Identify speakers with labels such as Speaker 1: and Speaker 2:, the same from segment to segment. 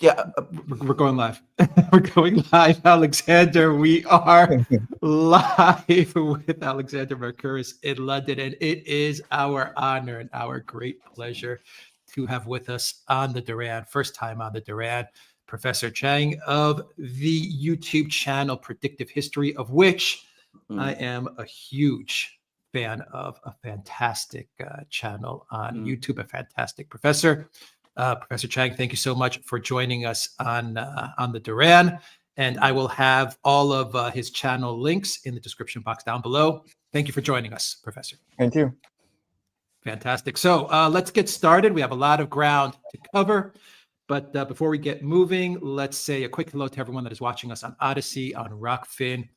Speaker 1: Yeah,
Speaker 2: We're going live. We're going live, Alexander. We are live with Alexander Mercouris in London, and it is our honor and our great pleasure to have with us on the Duran, first time on the Duran, Professor Jiang of the YouTube channel Predictive History, of which I am a huge fan of. A fantastic channel on YouTube, a fantastic professor. Professor Jiang, thank you so much for joining us on the Duran. And I will have all of his channel links in the description box down below. Thank you for joining us, Professor.
Speaker 3: Thank you.
Speaker 2: Fantastic. So let's get started. We have a lot of ground to cover. But before we get moving, let's say a quick hello to everyone that is watching us on Odyssey, on Rockfin,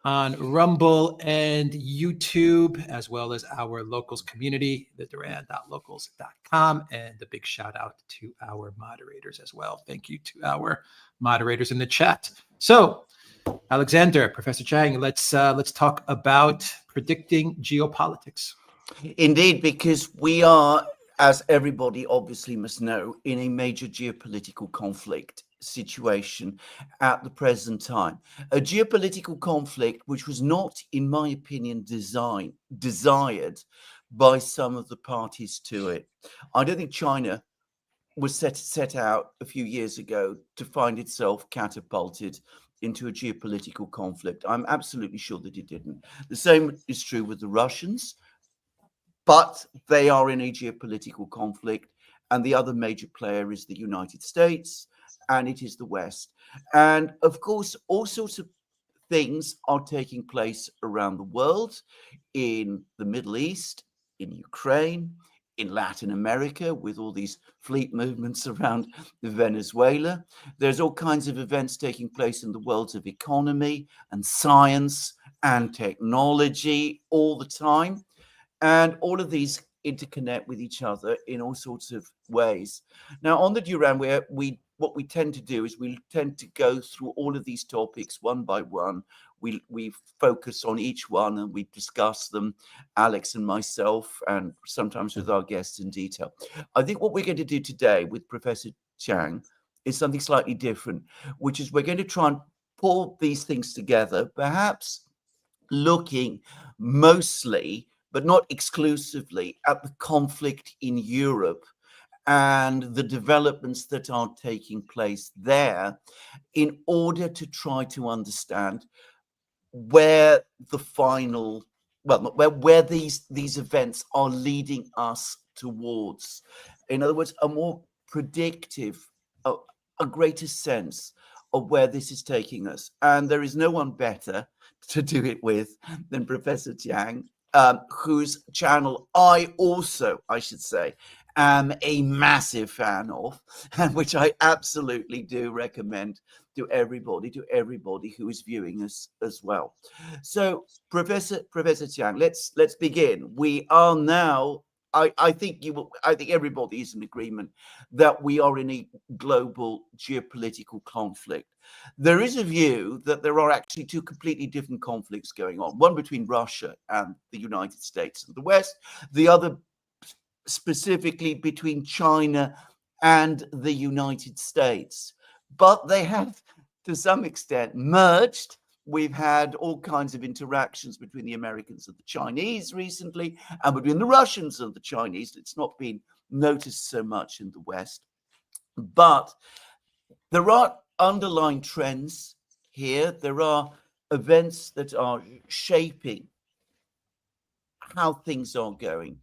Speaker 2: on Rumble and YouTube, as well as our locals community, the Duran.locals.com, and a big shout out to our moderators as well. Thank you to our moderators in the chat. So, Alexander, Professor Jiang, let's talk about predicting geopolitics.
Speaker 1: indeed, because we are, as everybody obviously must know, in a major geopolitical conflict situation at the present time. A geopolitical conflict which was not, in my opinion, desired by some of the parties to it. I don't think China was set out a few years ago to find itself catapulted into a geopolitical conflict. I'm absolutely sure that it didn't. The same is true with the Russians, but they are in a geopolitical conflict, and the other major player is the United States, and it is the West. And of course, all sorts of things are taking place around the world, in the Middle East, in Ukraine, in Latin America, with all these fleet movements around Venezuela. There's all kinds of events taking place in the worlds of economy and science and technology all the time. And all of these interconnect with each other in all sorts of ways. Now, on the Duran, what we tend to do is we tend to go through all of these topics one by one. We focus on each one and we discuss them, Alex and myself, and sometimes with our guests in detail. I think what we're going to do today with Professor Jiang is something slightly different, which is we're going to try and pull these things together, perhaps looking mostly, but not exclusively, at the conflict in Europe and the developments that are taking place there, in order to try to understand where the final, where these events are leading us towards. In other words, a more predictive, a greater sense of where this is taking us. And there is no one better to do it with than Professor Jiang, whose channel I should say, am a massive fan of, and which I absolutely do recommend to everybody who is viewing us as well. So, Professor Jiang, let's begin. We are now, I think everybody is in agreement that we are in a global geopolitical conflict. There is a view that there are actually two completely different conflicts going on, one between Russia and the United States and the West, the other specifically between China and the United States. But they have, to some extent, merged. We've had all kinds of interactions between the Americans and the Chinese recently, and between the Russians and the Chinese. It's not been noticed so much in the West. But there are underlying trends here. There are events that are shaping how things are going.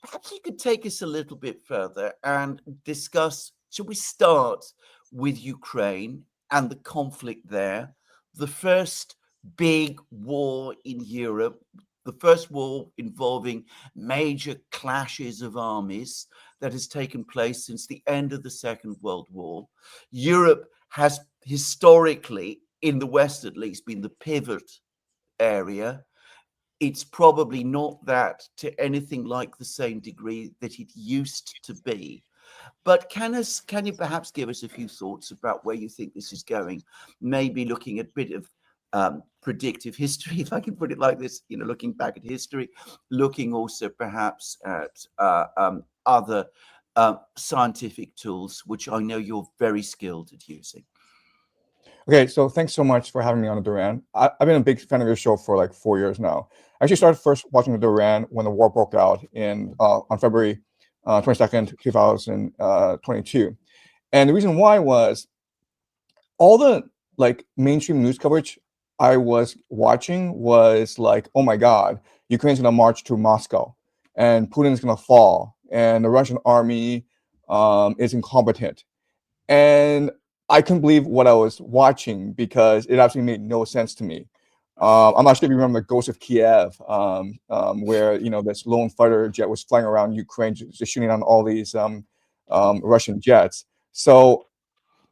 Speaker 1: Perhaps you could take us a little bit further and discuss, shall we start with Ukraine and the conflict there, the first big war in Europe, the first war involving major clashes of armies that has taken place since the end of the Second World War. Europe has historically, in the West at least, been the pivot area. It's probably not that to anything like the same degree that it used to be. But can you perhaps give us a few thoughts about where you think this is going? Maybe looking at a bit of predictive history, if I can put it like this, looking back at history, looking also perhaps at other scientific tools, which I know you're very skilled at using.
Speaker 3: Okay, so thanks so much for having me on the Duran. I've been a big fan of your show for like 4 years now. I actually started first watching the Duran when the war broke out on February 22nd, 2022. And the reason why was all the like mainstream news coverage I was watching was like, oh my God, Ukraine's gonna march to Moscow and Putin's gonna fall and the Russian army is incompetent. And I couldn't believe what I was watching because it actually made no sense to me. I'm not sure if you remember the Ghost of Kiev, where this lone fighter jet was flying around Ukraine, just shooting on all these Russian jets. So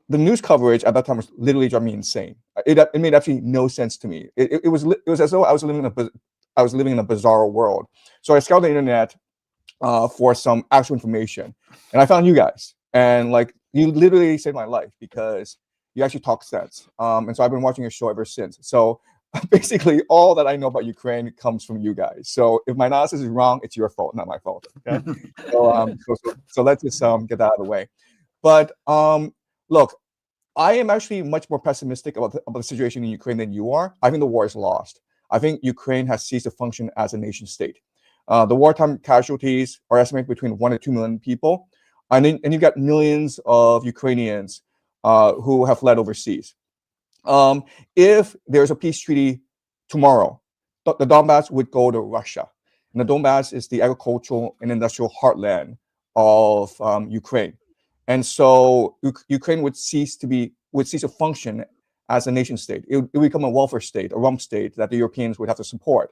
Speaker 3: the news coverage at that time was literally driving me insane. It made absolutely no sense to me. It was as though I was living in a bizarre world. So I scoured the internet for some actual information, and I found you guys. And like you literally saved my life because you actually talk sense. And so I've been watching your show ever since. So basically, all that I know about Ukraine comes from you guys. So if my analysis is wrong, it's your fault, not my fault. Okay. So let's just get that out of the way. But look, I am actually much more pessimistic about the situation in Ukraine than you are. I think the war is lost. I think Ukraine has ceased to function as a nation state. The wartime casualties are estimated between 1 to 2 million people. And you got millions of Ukrainians who have fled overseas. If there's a peace treaty tomorrow, the Donbass would go to Russia. And the Donbass is the agricultural and industrial heartland of Ukraine. And so Ukraine would cease to function as a nation state. It would become a welfare state, a rump state that the Europeans would have to support.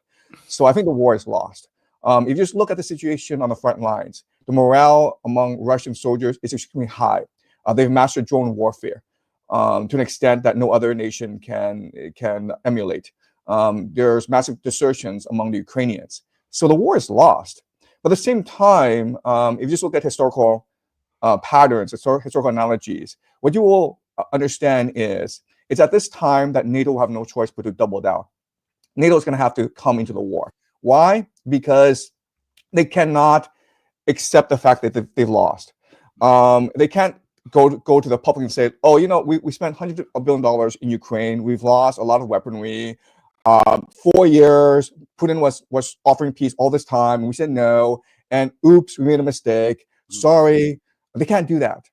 Speaker 3: So I think the war is lost. If you just look at the situation on the front lines, the morale among Russian soldiers is extremely high. They've mastered drone warfare to an extent that no other nation can emulate. There's massive desertions among the Ukrainians. So the war is lost. But at the same time, if you just look at historical patterns, historical analogies, what you will understand is it's at this time that NATO will have no choice but to double down. NATO is going to have to come into the war. Why? Because they cannot accept the fact that they've lost. They can't go to the public and say, oh, we spent $hundreds of billions in Ukraine. We've lost a lot of weaponry. 4 years, Putin was offering peace all this time. And we said no. And oops, we made a mistake. Sorry. They can't do that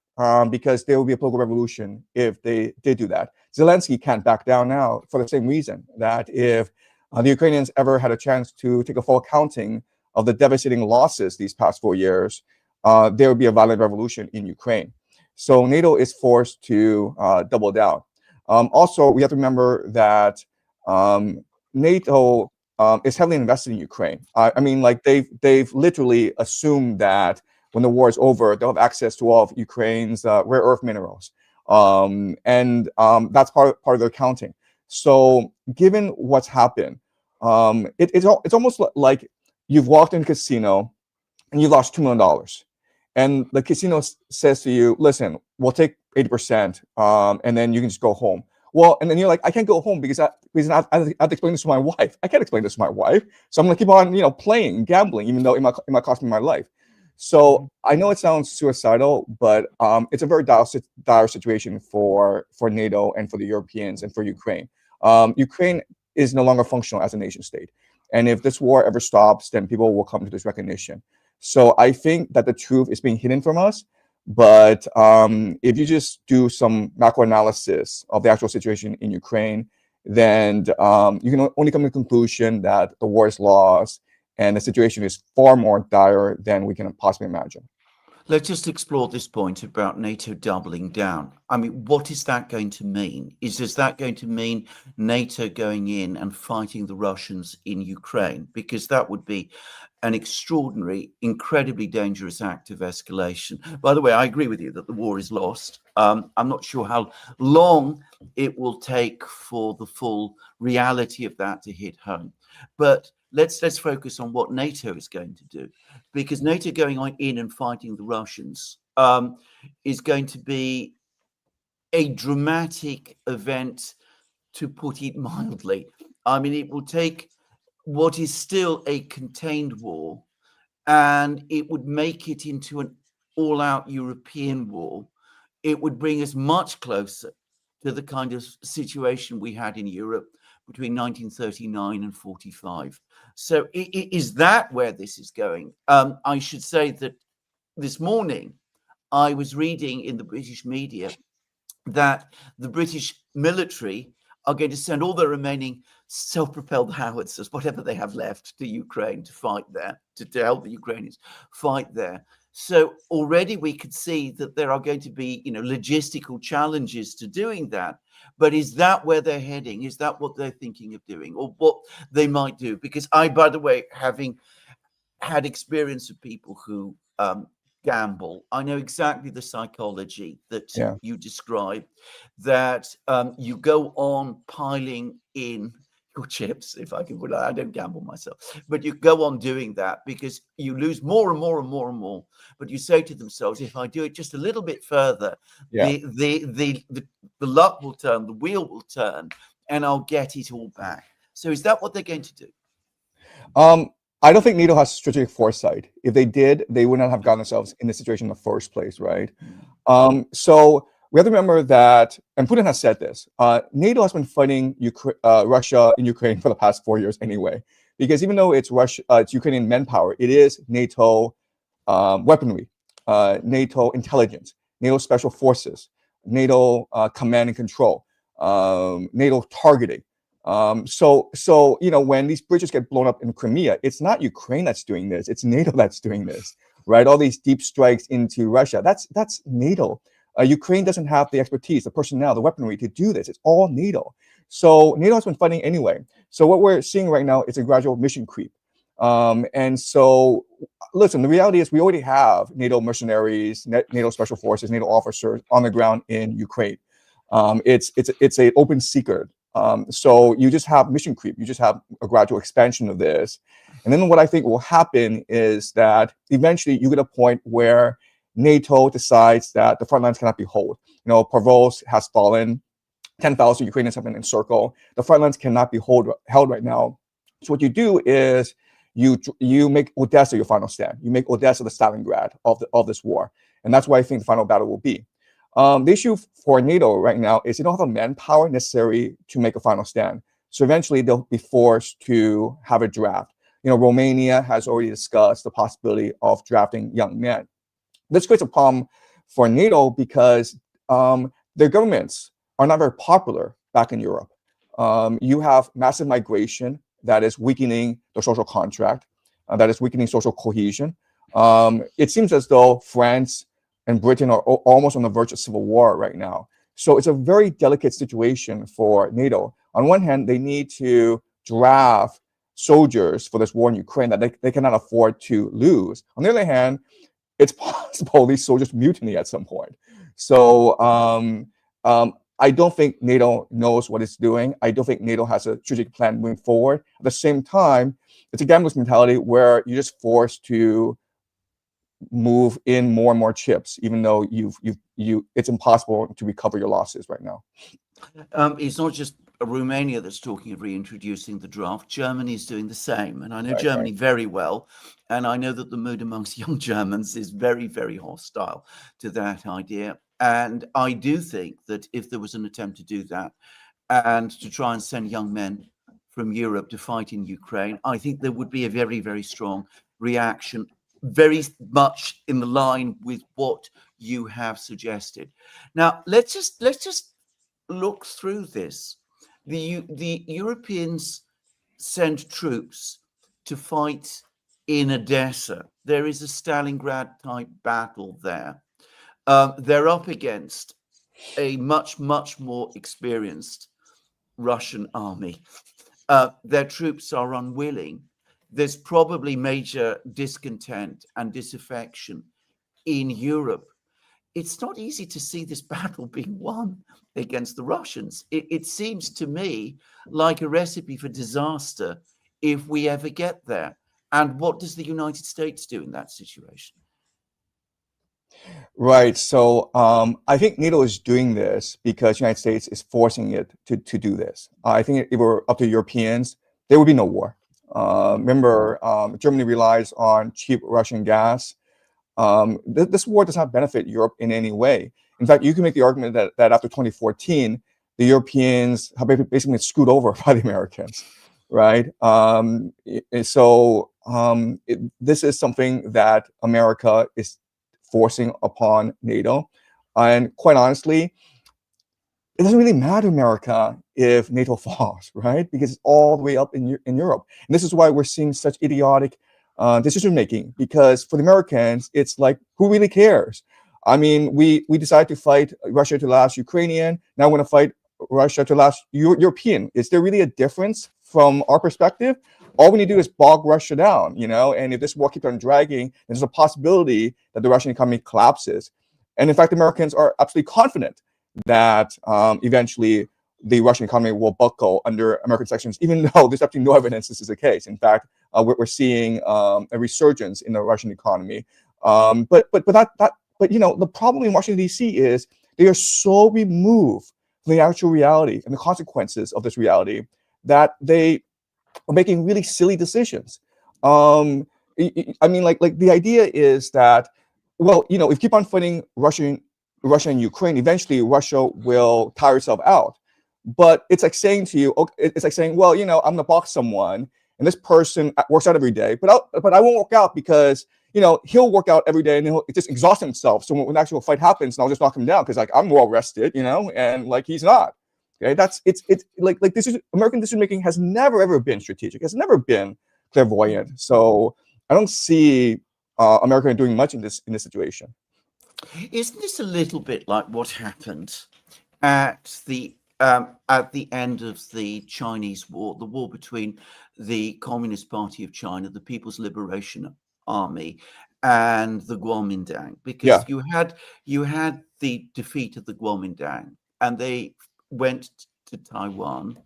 Speaker 3: because there will be a political revolution if they did do that. Zelensky can't back down now for the same reason that if the Ukrainians ever had a chance to take a full accounting of the devastating losses these past 4 years, there would be a violent revolution in Ukraine. So NATO is forced to double down. Also, we have to remember that NATO is heavily invested in Ukraine. I mean, like they've literally assumed that when the war is over, they'll have access to all of Ukraine's rare earth minerals, and that's part of their accounting. So, given what's happened, it's almost like you've walked in a casino and you lost $2 million, and the casino says to you, "Listen, we'll take 80%, and then you can just go home." Well, and then you're like, "I can't go home because I have to explain this to my wife. I can't explain this to my wife, so I'm gonna keep on, playing, gambling, even though it might cost me my life." So I know it sounds suicidal, but it's a very dire situation for NATO and for the Europeans and for Ukraine. Ukraine is no longer functional as a nation state. And if this war ever stops, then people will come to this recognition. So I think that the truth is being hidden from us. But if you just do some macro analysis of the actual situation in Ukraine, then you can only come to the conclusion that the war is lost and the situation is far more dire than we can possibly imagine.
Speaker 1: Let's just explore this point about NATO doubling down. I mean, what is that going to mean? Is that going to mean NATO going in and fighting the Russians in Ukraine? Because that would be an extraordinary, incredibly dangerous act of escalation. By the way, I agree with you that the war is lost. I'm not sure how long it will take for the full reality of that to hit home. But let's focus on what NATO is going to do, because NATO going in and fighting the Russians is going to be a dramatic event, to put it mildly. I mean, it will take what is still a contained war, and it would make it into an all-out European war, it would bring us much closer to the kind of situation we had in Europe between 1939 and 45. So is that where this is going? I should say that this morning I was reading in the British media that the British military are going to send all the remaining self-propelled howitzers, whatever they have left, to Ukraine to fight there, to help the Ukrainians fight there. So already we could see that there are going to be, logistical challenges to doing that. But is that where they're heading? Is that what they're thinking of doing, or what they might do? Because I, by the way, having had experience of people who gamble, I know exactly the psychology that you describe, that you go on piling in your chips, if I can put it. I don't gamble myself, but you go on doing that because you lose more and more and more and more. But you say to themselves, if I do it just a little bit further, the luck will turn, the wheel will turn, and I'll get it all back. So is that what they're going to do?
Speaker 3: I don't think NATO has strategic foresight. If they did, they would not have gotten themselves in this situation in the first place, right? So we have to remember that, and Putin has said this, NATO has been fighting Russia in Ukraine for the past 4 years anyway, because even though it's Ukrainian manpower, it is NATO weaponry, NATO intelligence, NATO special forces, NATO command and control, NATO targeting. So when these bridges get blown up in Crimea, it's not Ukraine that's doing this, it's NATO that's doing this, right? All these deep strikes into Russia, that's NATO. Ukraine doesn't have the expertise, the personnel, the weaponry to do this. It's all NATO. So NATO has been fighting anyway. So what we're seeing right now is a gradual mission creep. And so, listen, the reality is we already have NATO mercenaries, NATO special forces, NATO officers on the ground in Ukraine. It's an open secret. So you just have mission creep. You just have a gradual expansion of this. And then what I think will happen is that eventually you get a point where NATO decides that the front lines cannot be held. Provence has fallen. 10,000 Ukrainians have been encircled. The front lines cannot be held right now. So what you do is you make Odessa your final stand. You make Odessa the Stalingrad of this war. And that's what I think the final battle will be. The issue for NATO right now is they don't have the manpower necessary to make a final stand. So eventually they'll be forced to have a draft. Romania has already discussed the possibility of drafting young men. This creates a problem for NATO because their governments are not very popular back in Europe. You have massive migration that is weakening the social contract, that is weakening social cohesion. It seems as though France and Britain are almost on the verge of civil war right now. So it's a very delicate situation for NATO. On one hand, they need to draft soldiers for this war in Ukraine that they cannot afford to lose. On the other hand, it's possible these soldiers mutiny at some point. So I don't think NATO knows what it's doing. I don't think NATO has a strategic plan moving forward. At the same time, it's a gambler's mentality where you're just forced to move in more and more chips, even though it's impossible to recover your losses right now.
Speaker 1: It's not just Romania that's talking of reintroducing the draft. Germany is doing the same, and I know Germany very well, and I know that the mood amongst young Germans is very, very hostile to that idea. And I do think that if there was an attempt to do that and to try and send young men from Europe to fight in Ukraine, I think there would be a very, very strong reaction, very much in the line with what you have suggested. Now, let's just look through this. The Europeans send troops to fight in Odessa. There is a Stalingrad type battle there. They're up against a much, much more experienced Russian army. Their troops are unwilling. There's probably major discontent and disaffection in Europe. It's not easy to see this battle being won against the Russians. It seems to me like a recipe for disaster if we ever get there. And what does the United States do in that situation?
Speaker 3: Right. So I think NATO is doing this because the United States is forcing it to do this. I think if it were up to Europeans, there would be no war. Remember, Germany relies on cheap Russian gas. This war does not benefit Europe in any way. In fact, you can make the argument that after 2014, the Europeans have basically been screwed over by the Americans, right? This is something that America is forcing upon NATO. And quite honestly, it doesn't really matter to America if NATO falls, right? Because it's all the way up in Europe. And this is why we're seeing such idiotic decision making, because for the Americans, it's like, who really cares? I mean, we decided to fight Russia to last Ukrainian. Now we're going to fight Russia to last European. Is there really a difference from our perspective? All we need to do is bog Russia down, and if this war keeps on dragging, there's a possibility that the Russian economy collapses. And in fact, Americans are absolutely confident that eventually the Russian economy will buckle under American sanctions, even though there's absolutely no evidence this is the case. In fact, we're seeing a resurgence in the Russian economy. But the problem in Washington D.C. is they are so removed from the actual reality and the consequences of this reality that they are making really silly decisions. I mean, like the idea is that, well, if you keep on fighting Russia and Ukraine, eventually Russia will tire itself out. But it's like saying to you, it's like saying, well, I'm going to box someone, and this person works out every day, but I won't work out because he'll work out every day and he'll just exhaust himself. So when the actual fight happens, I'll just knock him down because like I'm well rested, and like he's not. Okay, it's like this is American decision making has never ever been strategic, has never been clairvoyant. So I don't see America doing much in this situation.
Speaker 1: Isn't this a little bit like what happened at the end of the Chinese War, the war between the Communist Party of China, the People's Liberation Army, and the Kuomintang? Because you had the defeat of the Kuomintang, and they went to Taiwan,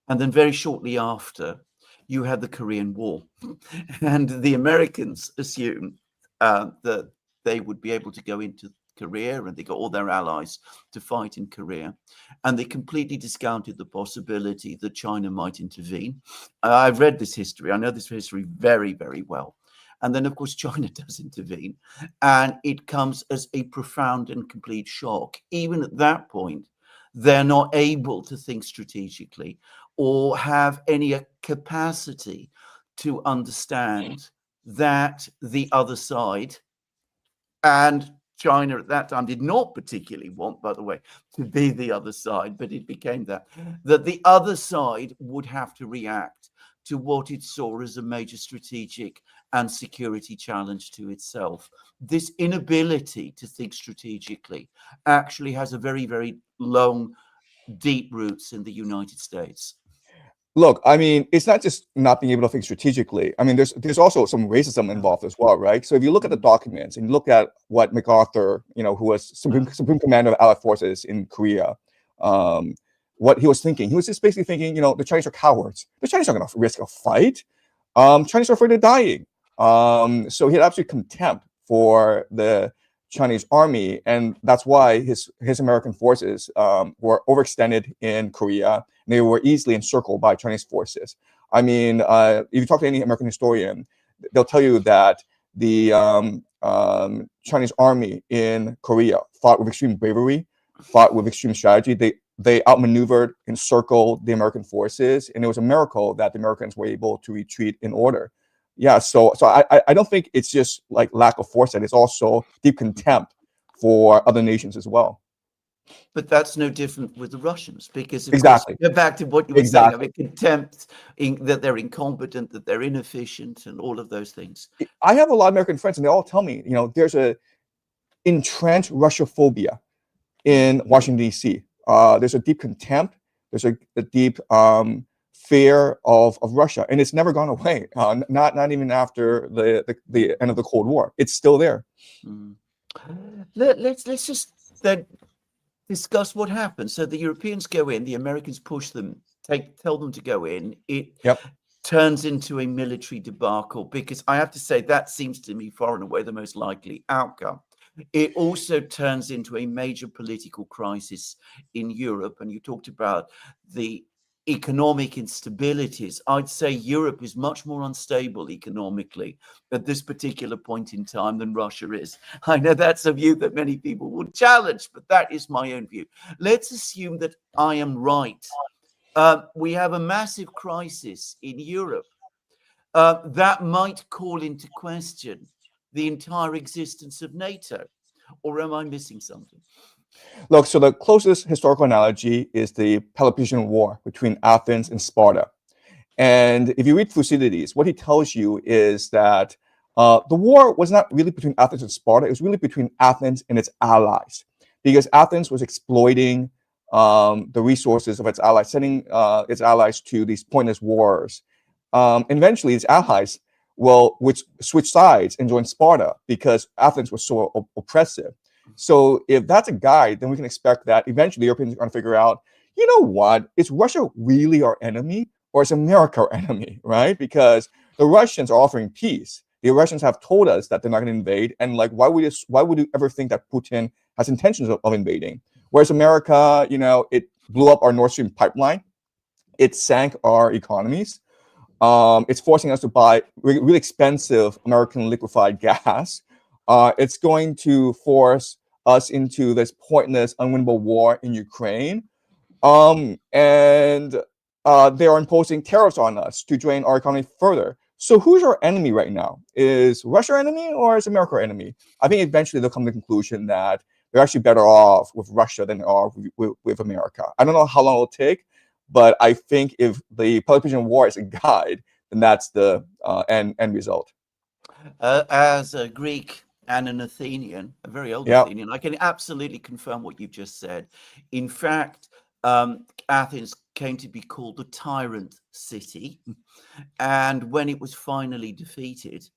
Speaker 1: and then very shortly after, you had the Korean War, and the Americans assumed that they would be able to go into Korea, and they got all their allies to fight in Korea, and they completely discounted the possibility that China might intervene. I've read this history. I know this history very, very well. And then, of course, China does intervene, and it comes as a profound and complete shock. Even at that point, they're not able to think strategically or have any capacity to understand that the other side, and China at that time did not particularly want, by the way, to be the other side, but it became that the other side would have to react to what it saw as a major strategic and security challenge to itself. This inability to think strategically actually has a very, very long, deep roots in the United States.
Speaker 3: Look, I mean, it's not just not being able to think strategically. I mean, there's also some racism involved as well, right? So if you look at the documents and you look at what MacArthur, who was Supreme Commander of Allied Forces in Korea, what he was thinking, he was just basically thinking, the Chinese are cowards. The Chinese aren't going to risk a fight. Chinese are afraid of dying. So he had absolute contempt for the Chinese army, and that's why his American forces were overextended in Korea. And they were easily encircled by Chinese forces. I mean, if you talk to any American historian, they'll tell you that the Chinese army in Korea fought with extreme bravery, fought with extreme strategy. They outmaneuvered, encircled the American forces, and it was a miracle that the Americans were able to retreat in order. Yeah, so I don't think it's just like lack of foresight. It's also deep contempt for other nations as well.
Speaker 1: But that's no different with the Russians, because of
Speaker 3: Exactly.
Speaker 1: course, go back to what you were saying. I mean, contempt, that they're incompetent, that they're inefficient, and all of those things.
Speaker 3: I have a lot of American friends, and they all tell me, there's a entrenched Russophobia in Washington D.C. There's a deep contempt. There's a deep fear of Russia, and it's never gone away. Not even after the end of the Cold War. It's still there.
Speaker 1: Let's just then discuss what happened. So the Europeans go in, the Americans push them, tell them to go in. It turns into a military debacle, because I have to say that seems to me far and away the most likely outcome. It also turns into a major political crisis in Europe, and you talked about the economic instabilities, I'd say Europe is much more unstable economically at this particular point in time than Russia is. I know that's a view that many people would challenge, but that is my own view. Let's assume that I am right. We have a massive crisis in Europe that might call into question the entire existence of NATO. Or am I missing something?
Speaker 3: Look, so the closest historical analogy is the Peloponnesian War between Athens and Sparta. And if you read Thucydides, what he tells you is that the war was not really between Athens and Sparta. It was really between Athens and its allies, because Athens was exploiting the resources of its allies, sending its allies to these pointless wars. And eventually, its allies will switch sides and join Sparta because Athens was so oppressive. So if that's a guide, then we can expect that eventually Europeans are going to figure out, you know what, is Russia really our enemy, or is America our enemy, right? Because the Russians are offering peace. The Russians have told us that they're not going to invade, and like, why would you ever think that Putin has intentions of invading? Whereas America, you know, it blew up our Nord Stream pipeline, it sank our economies. It's forcing us to buy really expensive American liquefied gas. It's going to force us into this pointless, unwinnable war in Ukraine. And they are imposing tariffs on us to drain our economy further. So who's our enemy right now? Is Russia our enemy, or is America our enemy? I think eventually they'll come to the conclusion that they're actually better off with Russia than they are with America. I don't know how long it'll take, but I think if the Peloponnesian War is a guide, then that's the end result.
Speaker 1: As a Greek and an Athenian, a very old Athenian, I can absolutely confirm what you've just said. In fact, Athens came to be called the tyrant city. And when it was finally defeated,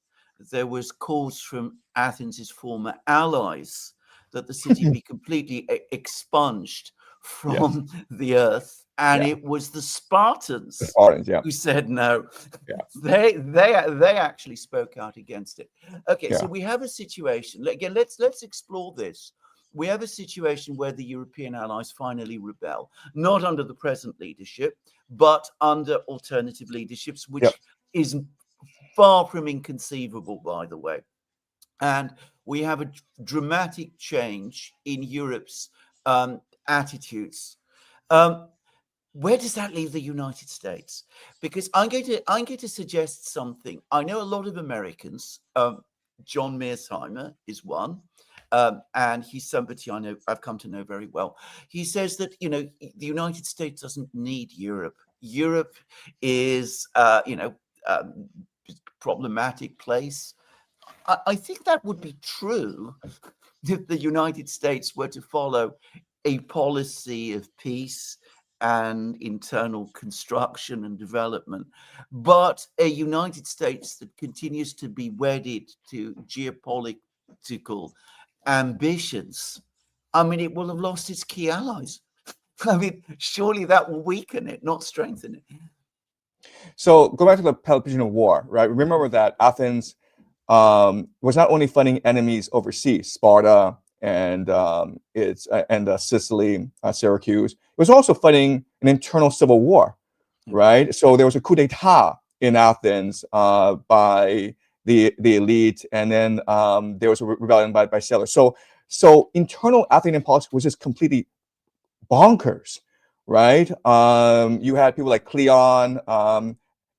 Speaker 1: there was calls from Athens's former allies that the city be completely expunged from the earth. And it was the Spartans who said no. They actually spoke out against it. Okay, so we have a situation. Again, let's explore this. We have a situation where the European allies finally rebel, not under the present leadership, but under alternative leaderships, which is far from inconceivable, by the way. And we have a dramatic change in Europe's attitudes. Where does that leave the United States? Because I'm going to suggest something. I know a lot of Americans. John Mearsheimer is one, and he's somebody I know. I've come to know very well. He says that the United States doesn't need Europe. Europe is problematic place. I think that would be true if the United States were to follow a policy of peace and internal construction and development, but a United States that continues to be wedded to geopolitical ambitions, I mean, it will have lost its key allies. I mean, surely that will weaken it, not strengthen it.
Speaker 3: So go back to the Peloponnesian War, right? Remember that Athens was not only fighting enemies overseas, Sparta and Sicily, Syracuse. It was also fighting an internal civil war, right? So there was a coup d'état in Athens by the elite, and then there was a rebellion by sailors. So internal Athenian politics was just completely bonkers, right? You had people like Cleon,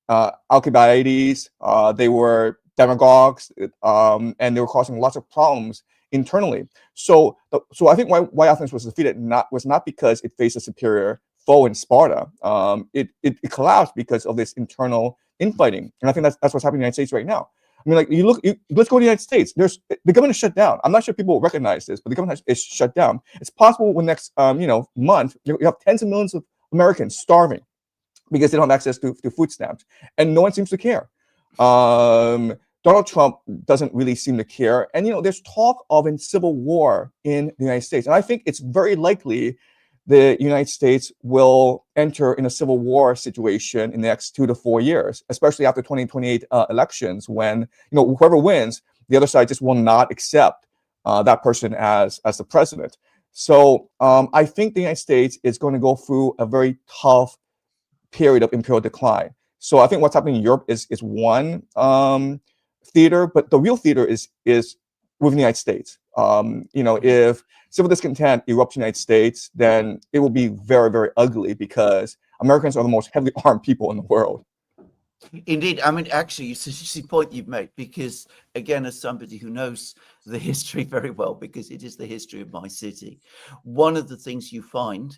Speaker 3: Alcibiades. They were demagogues, and they were causing lots of problems internally. So I think why Athens was defeated was not because it faced a superior foe in Sparta. It collapsed because of this internal infighting, and I think that's what's happening in the United States right now. I mean, like let's go to the United States. The government is shut down. I'm not sure people recognize this, but the government is shut down. It's possible when next month you have tens of millions of Americans starving because they don't have access to food stamps, and no one seems to care. Donald Trump doesn't really seem to care, and there's talk of a civil war in the United States, and I think it's very likely the United States will enter in a civil war situation in the next 2 to 4 years, especially after 2028 elections, when whoever wins, the other side just will not accept that person as the president. So I think the United States is going to go through a very tough period of imperial decline. So I think what's happening in Europe is one theater, but the real theater is within the United States. If civil discontent erupts in the United States, then it will be very, very ugly because Americans are the most heavily armed people in the world.
Speaker 1: Indeed. I mean, actually, it's a point you've made, because, again, as somebody who knows the history very well, because it is the history of my city, one of the things you find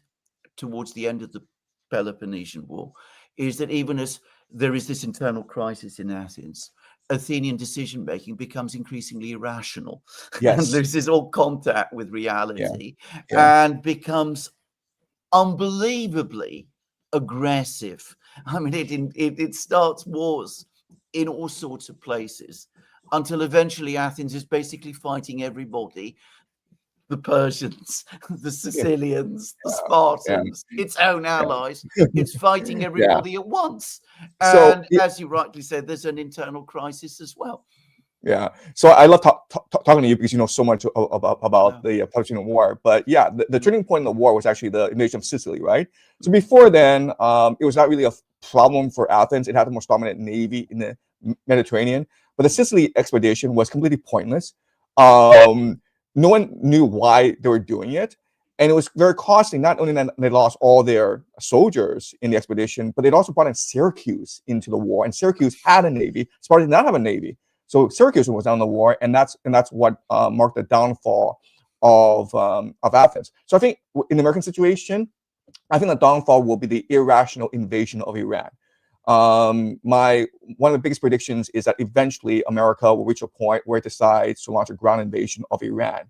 Speaker 1: towards the end of the Peloponnesian War is that even as there is this internal crisis in Athens, Athenian decision-making becomes increasingly irrational and
Speaker 3: Yes.
Speaker 1: loses all contact with reality
Speaker 3: Yeah.
Speaker 1: and becomes unbelievably aggressive. I mean, it starts wars in all sorts of places until eventually Athens is basically fighting everybody: the Persians, the Sicilians, the Spartans, its own allies. It's fighting everybody at once.
Speaker 3: So
Speaker 1: And as you rightly said, there's an internal crisis as well.
Speaker 3: yeah, so I love talking to you because you know so much about the Peloponnesian War. But yeah, the turning point in the war was actually the invasion of Sicily, right? So before then, it was not really a problem for Athens. It had the most dominant navy in the Mediterranean. But the Sicily expedition was completely pointless. No one knew why they were doing it. And it was very costly. Not only that they lost all their soldiers in the expedition, but they also brought in Syracuse into the war. And Syracuse had a navy. Sparta did not have a navy. So Syracuse was down the war, and that's what marked the downfall of Athens. So I think in the American situation, I think the downfall will be the irrational invasion of Iran. One of the biggest predictions is that eventually America will reach a point where it decides to launch a ground invasion of Iran,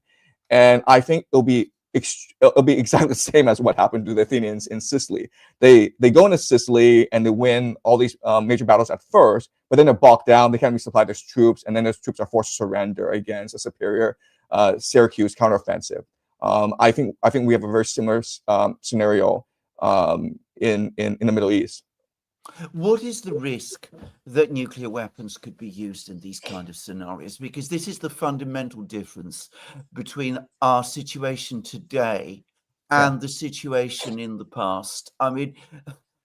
Speaker 3: and I think it'll be exactly the same as what happened to the Athenians in Sicily. They go into Sicily and they win all these major battles at first, but then they're bogged down. They can't resupply their troops, and then those troops are forced to surrender against a superior Syracuse counteroffensive. I think we have a very similar scenario in the Middle East.
Speaker 1: What is the risk that nuclear weapons could be used in these kind of scenarios? Because this is the fundamental difference between our situation today and the situation in the past. I mean,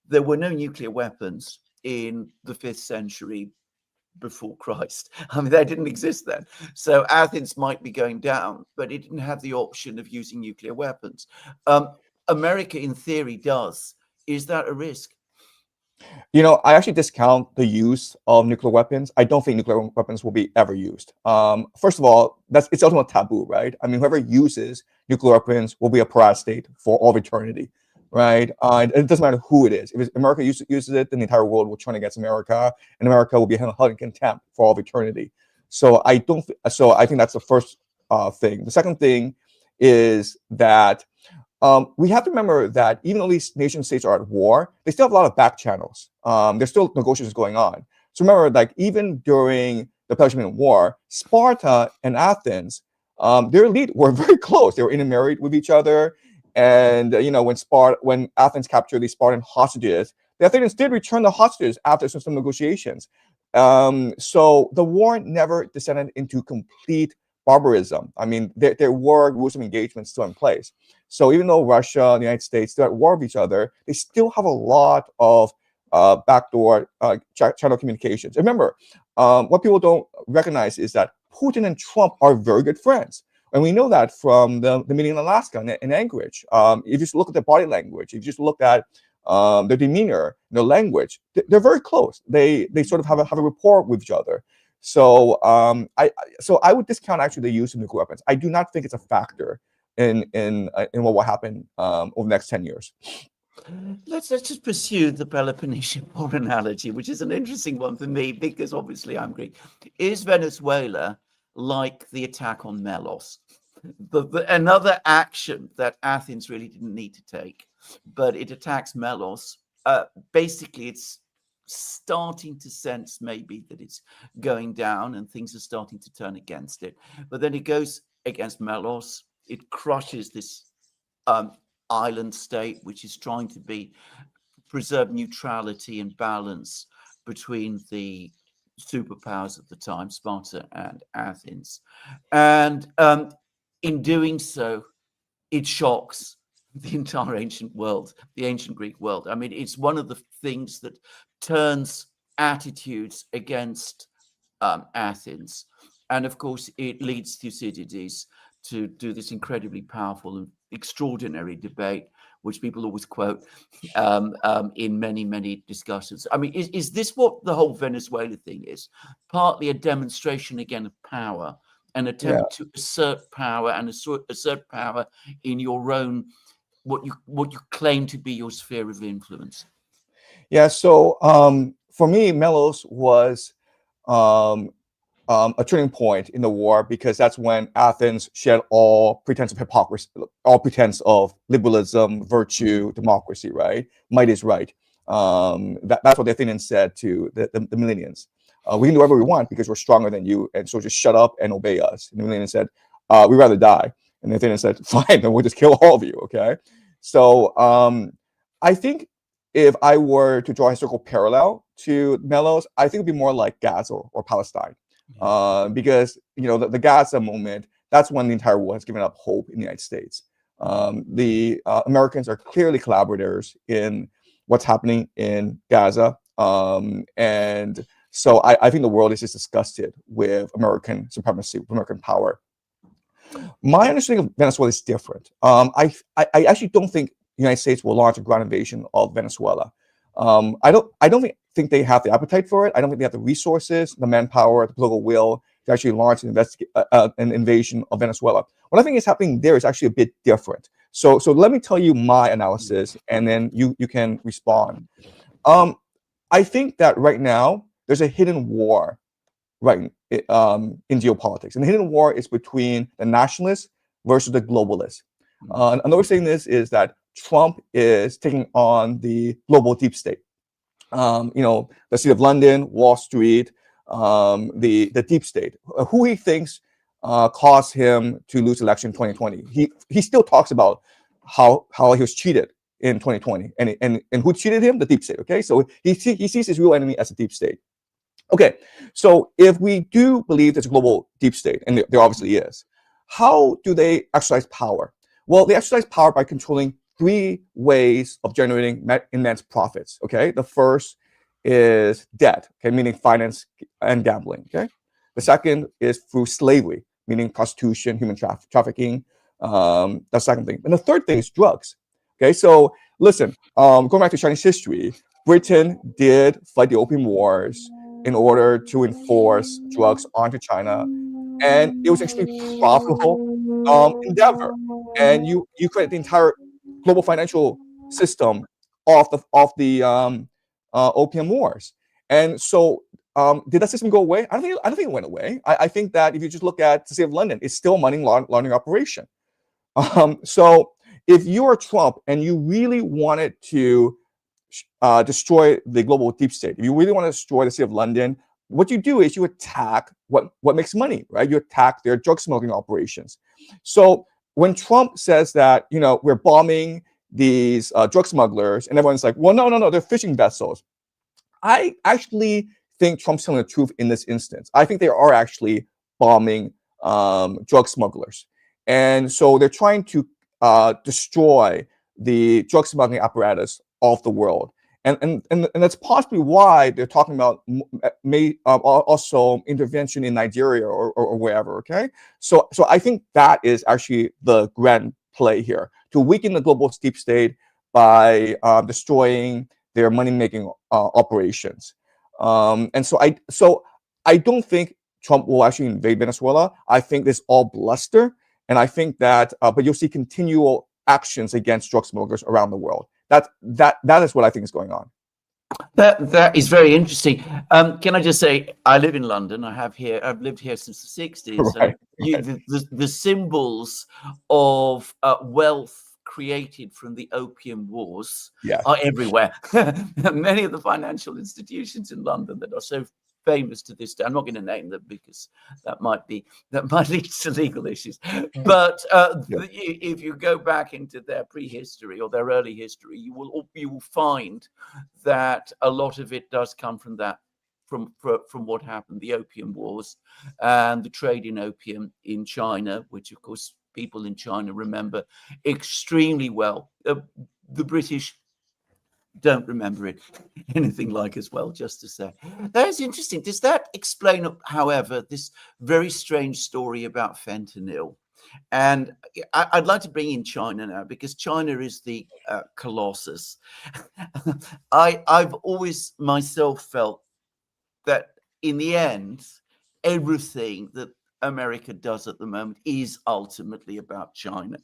Speaker 1: there were no nuclear weapons in the 5th century before Christ. I mean, they didn't exist then. So Athens might be going down, but it didn't have the option of using nuclear weapons. America, in theory, does. Is that a risk?
Speaker 3: You know, I actually discount the use of nuclear weapons. I don't think nuclear weapons will be ever used. First of all, it's ultimately taboo, right? I mean, whoever uses nuclear weapons will be a pariah state for all of eternity, right? It doesn't matter who it is. If America uses it, then the entire world will turn against America, and America will be held in contempt for all of eternity. So I think that's the first thing. The second thing is that we have to remember that even though these nation states are at war, they still have a lot of back channels. There's still negotiations going on. So remember, like even during the Peloponnesian War, Sparta and Athens, their elite were very close. They were intermarried with each other. And when Athens captured these Spartan hostages, the Athenians did return the hostages after some negotiations. So the war never descended into complete barbarism. I mean, there were rules of engagement still in place. So even though Russia and the United States still at war with each other, they still have a lot of backdoor channel communications. Remember, what people don't recognize is that Putin and Trump are very good friends. And we know that from the meeting in Alaska in Anchorage. If you just look at their body language, if you just look at their demeanor, their language, they're very close. They sort of have a rapport with each other. So I would discount actually the use of nuclear weapons. I do not think it's a factor in what will happen over the next 10 years.
Speaker 1: Let's just pursue the Peloponnesian War analogy, which is an interesting one for me because obviously I'm Greek. Is Venezuela like the attack on Melos? Another action that Athens really didn't need to take, but it attacks Melos. Basically, it's starting to sense maybe that it's going down and things are starting to turn against it. But then it goes against Melos. It crushes this island state, which is trying to preserve neutrality and balance between the superpowers at the time, Sparta and Athens. And in doing so, it shocks the entire ancient world, the ancient Greek world. I mean, it's one of the things that turns attitudes against Athens. And of course, it leads Thucydides to do this incredibly powerful and extraordinary debate, which people always quote in many, many discussions. I mean, is this what the whole Venezuela thing is? Partly a demonstration again of power, an attempt to assert power and assert power in your own, what you claim to be your sphere of influence.
Speaker 3: Yeah. So for me, Melos was a turning point in the war, because that's when Athens shed all pretense of hypocrisy, all pretense of liberalism, virtue, democracy, right? Might is right. That's what the Athenians said to the Melians. We can do whatever we want because we're stronger than you, and so just shut up and obey us. And the Melians said, we'd rather die. And the Athenians said, fine, then we'll just kill all of you, okay? So I think if I were to draw a historical parallel to Melos, I think it'd be more like Gaza or Palestine. Because the Gaza moment, that's when the entire world has given up hope in the United States. The Americans are clearly collaborators in what's happening in Gaza, and so I think the world is just disgusted with American supremacy, with American power. My understanding of Venezuela is different. I actually don't think the United States will launch a ground invasion of Venezuela. I don't think they have the appetite for it. I don't think they have the resources, the manpower, the political will to actually launch an invasion of Venezuela. What I think is happening there is actually a bit different. So let me tell you my analysis, and then you can respond. I think that right now there's a hidden war, right, in geopolitics, and the hidden war is between the nationalists versus the globalists. Another saying this is that Trump is taking on the global deep state. The City of London, Wall Street, the deep state, who he thinks caused him to lose election in 2020. He still talks about how he was cheated in 2020, and who cheated him? The deep state. Okay, so he sees his real enemy as the deep state. Okay, so if we do believe there's a global deep state, and there obviously is, how do they exercise power? Well, they exercise power by controlling three ways of generating immense profits. Okay, the first is debt, okay, meaning finance and gambling. Okay, the second is through slavery, meaning prostitution, human trafficking. That's the second thing, and the third thing is drugs. Okay, so listen, going back to Chinese history, Britain did fight the Opium Wars in order to enforce drugs onto China, and it was an extremely profitable endeavor. And you create the entire global financial system off the Opium Wars. And so, did that system go away? I don't think it went away. I think that if you just look at the City of London, it's still a money laundering operation. So if you are Trump and you really wanted to destroy the global deep state, if you really want to destroy the City of London, what you do is you attack what makes money, right? You attack their drug smuggling operations. So when Trump says that, we're bombing these drug smugglers, and everyone's like, well, no, they're fishing vessels. I actually think Trump's telling the truth in this instance. I think they are actually bombing drug smugglers. And so they're trying to destroy the drug smuggling apparatus of the world. And that's possibly why they're talking about also intervention in Nigeria or wherever. Okay, so I think that is actually the grand play here, to weaken the global deep state by destroying their money-making operations. And so I don't think Trump will actually invade Venezuela. I think this is all bluster, and I think that but you'll see continual actions against drug smugglers around the world. That is what I think is going on.
Speaker 1: That is very interesting. Can I just say, I live in London. I've lived here since the 60s.
Speaker 3: Right,
Speaker 1: and the symbols of wealth created from the Opium Wars are everywhere. Many of the financial institutions in London that are so famous to this day, I'm not going to name them because that might lead to legal issues. But if you go back into their prehistory or their early history, you will find that a lot of it does come from that, from what happened, the Opium Wars and the trade in opium in China, which of course people in China remember extremely well. The British don't remember it anything like as well, just to say. That is interesting. Does that explain, however, this very strange story about fentanyl? And I'd like to bring in China now, because China is the colossus. I've always myself felt that in the end, everything that America does at the moment is ultimately about China.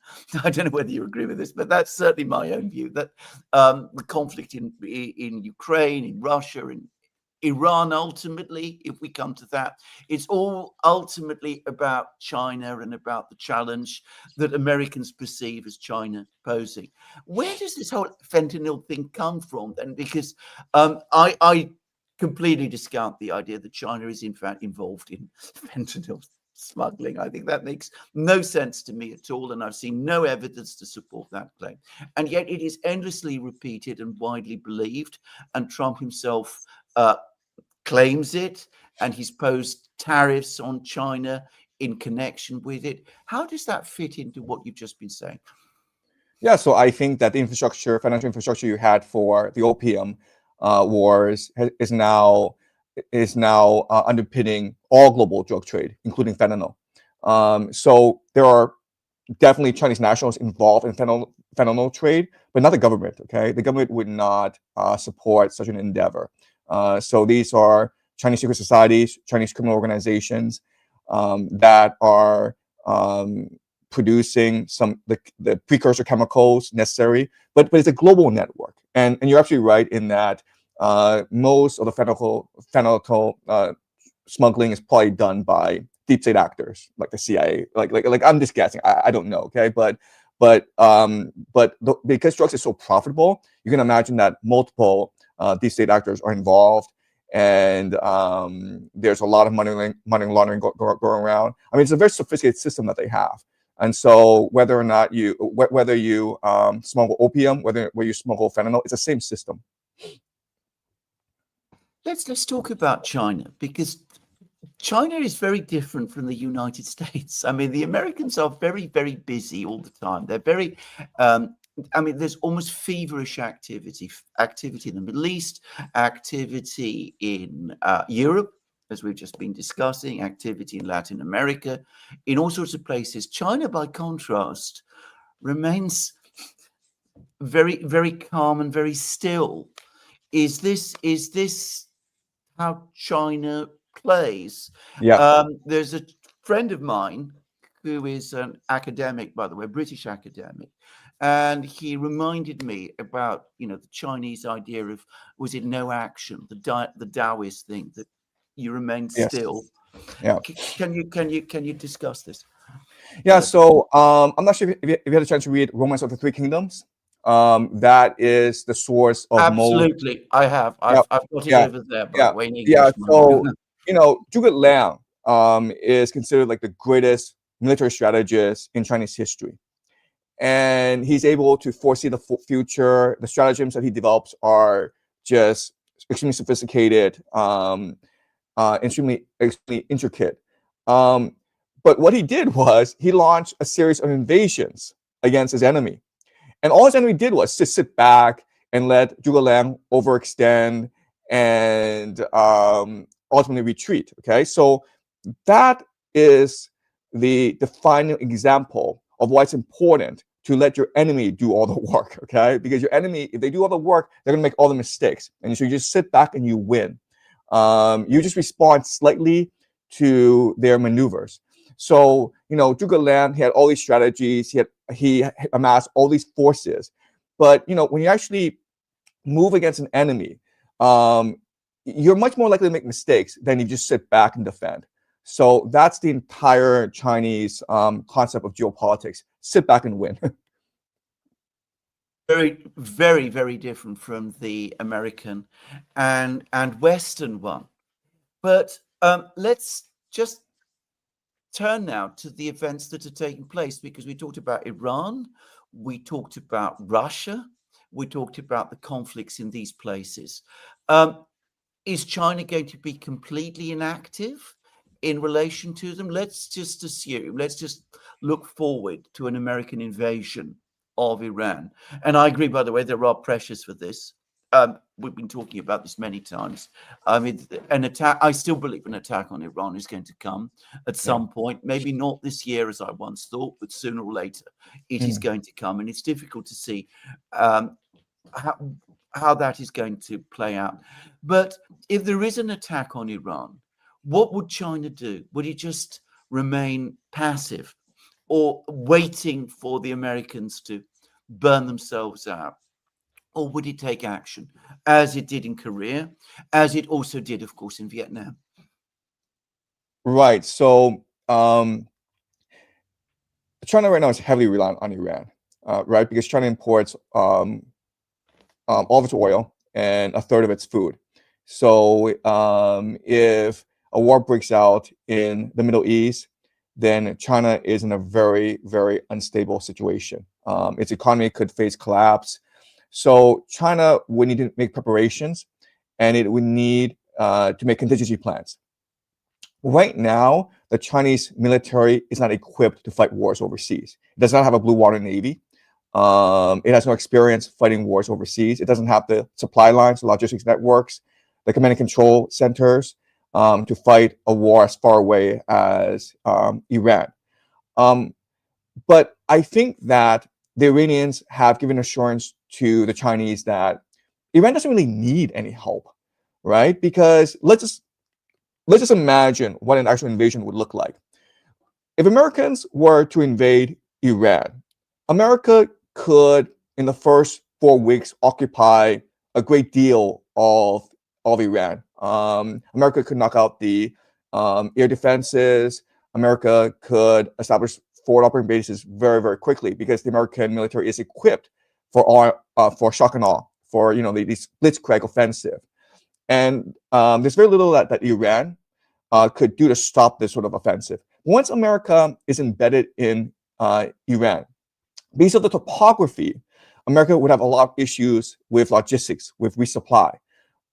Speaker 1: I don't know whether you agree with this, but that's certainly my own view, that the conflict in Ukraine, in Russia, in Iran, ultimately, if we come to that, it's all ultimately about China and about the challenge that Americans perceive as China posing. Where does this whole fentanyl thing come from then? Because I completely discount the idea that China is in fact involved in fentanyl smuggling. I think that makes no sense to me at all, and I've seen no evidence to support that claim. And yet it is endlessly repeated and widely believed, and Trump himself claims it, and he's posed tariffs on China in connection with it. How does that fit into what you've just been saying?
Speaker 3: Yeah, so I think that the financial infrastructure you had for the opium wars is now underpinning all global drug trade, including fentanyl. So there are definitely Chinese nationals involved in fentanyl trade, but not the government. Okay, the government would not support such an endeavor. So these are Chinese secret societies, Chinese criminal organizations that are producing the precursor chemicals necessary, but it's a global network. And you're absolutely right in that most of the fentanyl smuggling is probably done by deep state actors like the CIA. Like I'm just guessing. I don't know. Okay, but because drugs is so profitable, you can imagine that multiple deep state actors are involved, and there's a lot of money laundering going around. I mean, it's a very sophisticated system that they have. And so whether or not you smuggle opium, whether you smuggle fentanyl, it's the same system.
Speaker 1: Let's talk about China, because China is very different from the United States. I mean, the Americans are very, very busy all the time. They're very, I mean, there's almost feverish activity in the Middle East, activity in Europe, as we've just been discussing, activity in Latin America, in all sorts of places. China, by contrast, remains very, very calm and very still. Is this how China plays?
Speaker 3: Yeah.
Speaker 1: There's a friend of mine who is an academic, by the way, a British academic, and he reminded me about the Chinese idea of, was it no action, the Taoist thing, that you remain still.
Speaker 3: Yeah.
Speaker 1: Can you discuss this?
Speaker 3: Yeah. So I'm not sure if you had a chance to read Romance of the Three Kingdoms. That is the source of
Speaker 1: Absolutely, I have. I've got it over there, by the way, in English.
Speaker 3: Yeah. So Zhuge Liang is considered like the greatest military strategist in Chinese history, and he's able to foresee the future. The stratagems that he develops are just extremely sophisticated, extremely intricate. But what he did was he launched a series of invasions against his enemy. And all his enemy did was just sit back and let Zhuge Liang overextend and ultimately retreat. Okay, so that is the final example of why it's important to let your enemy do all the work. Okay, because your enemy, if they do all the work, they're gonna make all the mistakes, and so you just sit back and you win. You just respond slightly to their maneuvers. So, Zhuge Liang, he had all these strategies. He amassed all these forces. But, when you actually move against an enemy, you're much more likely to make mistakes than you just sit back and defend. So that's the entire Chinese concept of geopolitics. Sit back and win.
Speaker 1: Very, very, very different from the American and Western one. But let's just turn now to the events that are taking place, because we talked about Iran, we talked about Russia, we talked about the conflicts in these places. Is China going to be completely inactive? in relation to them. Let's just assume, let's just look forward to an American invasion of Iran. And I agree, by the way, there are pressures for this. We've been talking about this many times. I mean, an attack, I still believe an attack on Iran is going to come at some point, maybe not this year as I once thought, but sooner or later it is going to come. And it's difficult to see how that is going to play out. But if there is an attack on Iran, what would China do? Would it just remain passive or waiting for the Americans to burn themselves out? Or would it take action, as it did in Korea, as it also did, of course, in Vietnam?
Speaker 3: Right. So China right now is heavily reliant on Iran, right? Because China imports all of its oil and a third of its food. So if a war breaks out in the Middle East, then China is in a very, very unstable situation. Its economy could face collapse. So China would need to make preparations, and it would need to make contingency plans. Right now, the Chinese military is not equipped to fight wars overseas. It does not have a blue water navy. It has no experience fighting wars overseas. It doesn't have the supply lines, the logistics networks, the command and control centers to fight a war as far away as Iran. But I think that the Iranians have given assurance to the Chinese that Iran doesn't really need any help, right? Because let's just imagine what an actual invasion would look like. If Americans were to invade Iran, America could, in the first 4 weeks, occupy a great deal of Iran. America could knock out the air defenses. America could establish forward operating bases very, very quickly because the American military is equipped for shock and awe, for the blitzkrieg offensive. And there's very little that Iran could do to stop this sort of offensive. Once America is embedded in Iran, because of the topography, America would have a lot of issues with logistics, with resupply.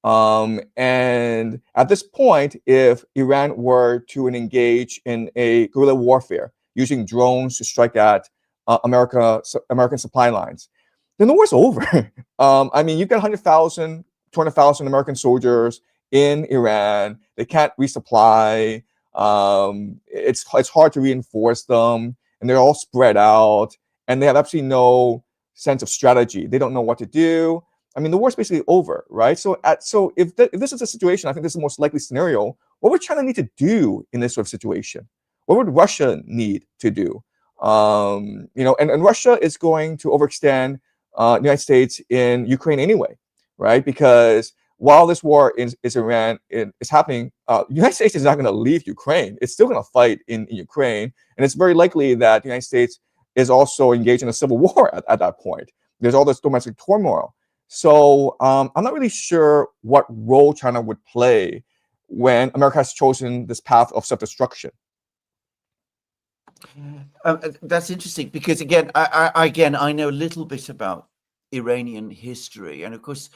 Speaker 3: And at this point, if Iran were to engage in a guerrilla warfare using drones to strike at American supply lines, then the war's over. I mean, you've got 100,000, 200,000 American soldiers in Iran. They can't resupply. It's hard to reinforce them, and they're all spread out, and they have absolutely no sense of strategy. They don't know what to do. I mean, the war's basically over, right? So if this is a situation, I think this is the most likely scenario. What would China need to do in this sort of situation? What would Russia need to do? And Russia is going to overextend the United States in Ukraine anyway, right? Because while this war is Iran is happening, the United States is not going to leave Ukraine. It's still going to fight in Ukraine, and it's very likely that the United States is also engaged in a civil war at that point. There's all this domestic turmoil. So I'm not really sure what role China would play when America has chosen this path of self-destruction.
Speaker 1: That's interesting because I know a little bit about Iranian history, and of course,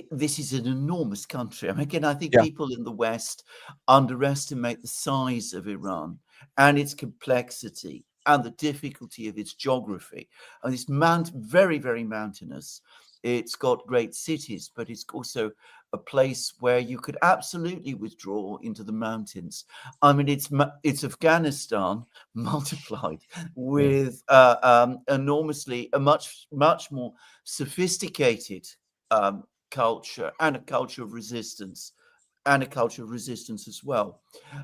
Speaker 1: this is an enormous country. I mean, again, I think people in the West underestimate the size of Iran and its complexity and the difficulty of its geography. And it's very, very mountainous. It's got great cities, but it's also a place where you could absolutely withdraw into the mountains. I mean, it's Afghanistan multiplied with enormously a much more sophisticated culture and a culture of resistance as well.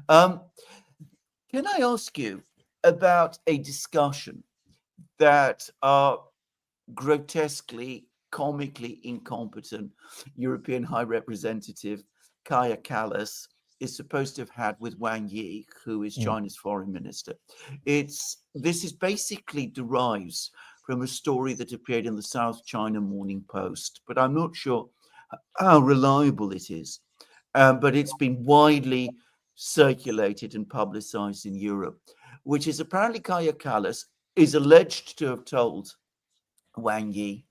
Speaker 1: Can I ask you about a discussion that grotesquely, comically incompetent European High Representative Kaja Kallas is supposed to have had with Wang Yi, who is China's foreign minister? This is basically derives from a story that appeared in the South China Morning Post, but I'm not sure how reliable it is. But it's been widely circulated and publicized in Europe, which is apparently Kaja Kallas is alleged to have told Wang Yi